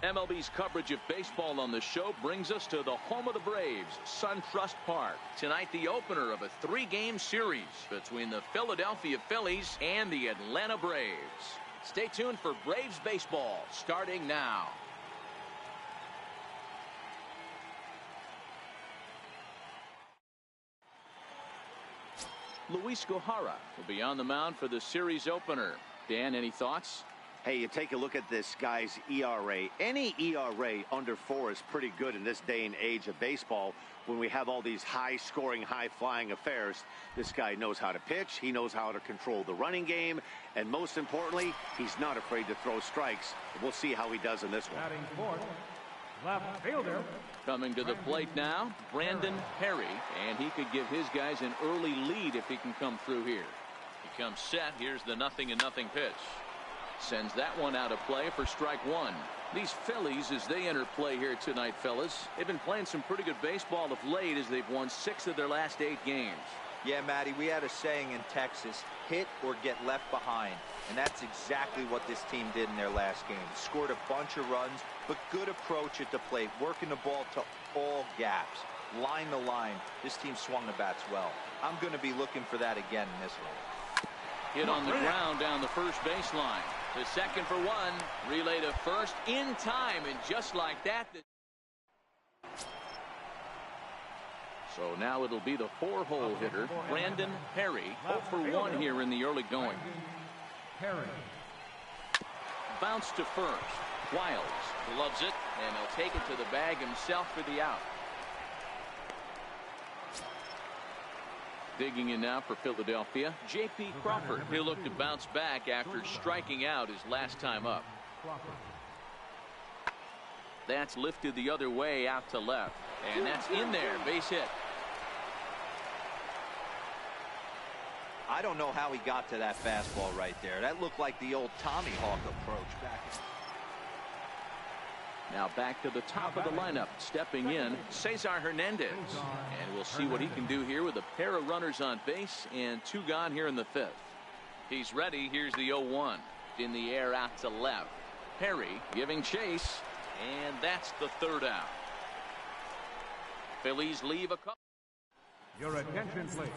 MLB's coverage of baseball on the show brings us to the home of the Braves, SunTrust Park. Tonight, the opener of a 3-game series between the Philadelphia Phillies and the Atlanta Braves. Stay tuned for Braves baseball starting now. Luis Gohara will be on the mound for the series opener. Dan, any thoughts? Hey, you take a look at this guy's ERA. Any ERA under 4 is pretty good in this day and age of baseball when we have all these high-scoring, high-flying affairs. This guy knows how to pitch. He knows how to control the running game. And most importantly, he's not afraid to throw strikes. We'll see how he does in this one. Batting fourth, left fielder. Coming to the plate now, Brandon Perry. And he could give his guys an early lead if he can come through here. He comes set. Here's the 0-0 pitch. Sends that one out of play for strike one. These Phillies, as they enter play here tonight, fellas, they've been playing some pretty good baseball of late as they've won 6 of their last 8 games. Yeah, Matty, we had a saying in Texas, hit or get left behind. And that's exactly what this team did in their last game. Scored a bunch of runs, but good approach at the plate, working the ball to all gaps. Line to line, this team swung the bats well. I'm going to be looking for that again in this one. Hit on the ground down the first baseline. To second for one. Relay to first in time. And just like that. So now it'll be the 4-hole hitter, Brandon Perry. 0 for 1 here in the early going. Perry. Bounce to first. Wiles loves it. And he'll take it to the bag himself for the out. Digging in now for Philadelphia, J.P. Crawford. He'll look to bounce back after striking out his last time up. That's lifted the other way out to left. And that's in there. Base hit. I don't know how he got to that fastball right there. That looked like the old Tommy Hawk approach back. Now back to the top of the lineup. Stepping in, Cesar Hernandez. And we'll see what he can do here with a pair of runners on base and 2 gone here in the 5th. He's ready. Here's the 0-1. In the air out to left. Perry giving chase. And that's the 3rd out. Phillies leave a couple. Your attention, please.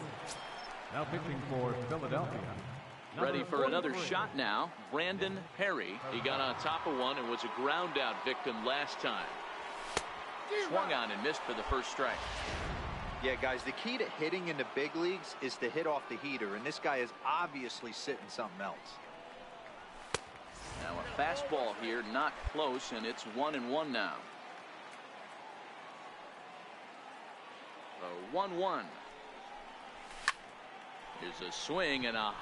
Now pitching for Philadelphia. Ready for another shot now. Brandon Perry. He got on top of one and was a ground out victim last time. Swung on and missed for the first strike. Yeah, guys, the key to hitting in the big leagues is to hit off the heater, and this guy is obviously sitting something else. Now a fastball here, not close, and it's 1-1 now. The 1-1. Here's a swing and a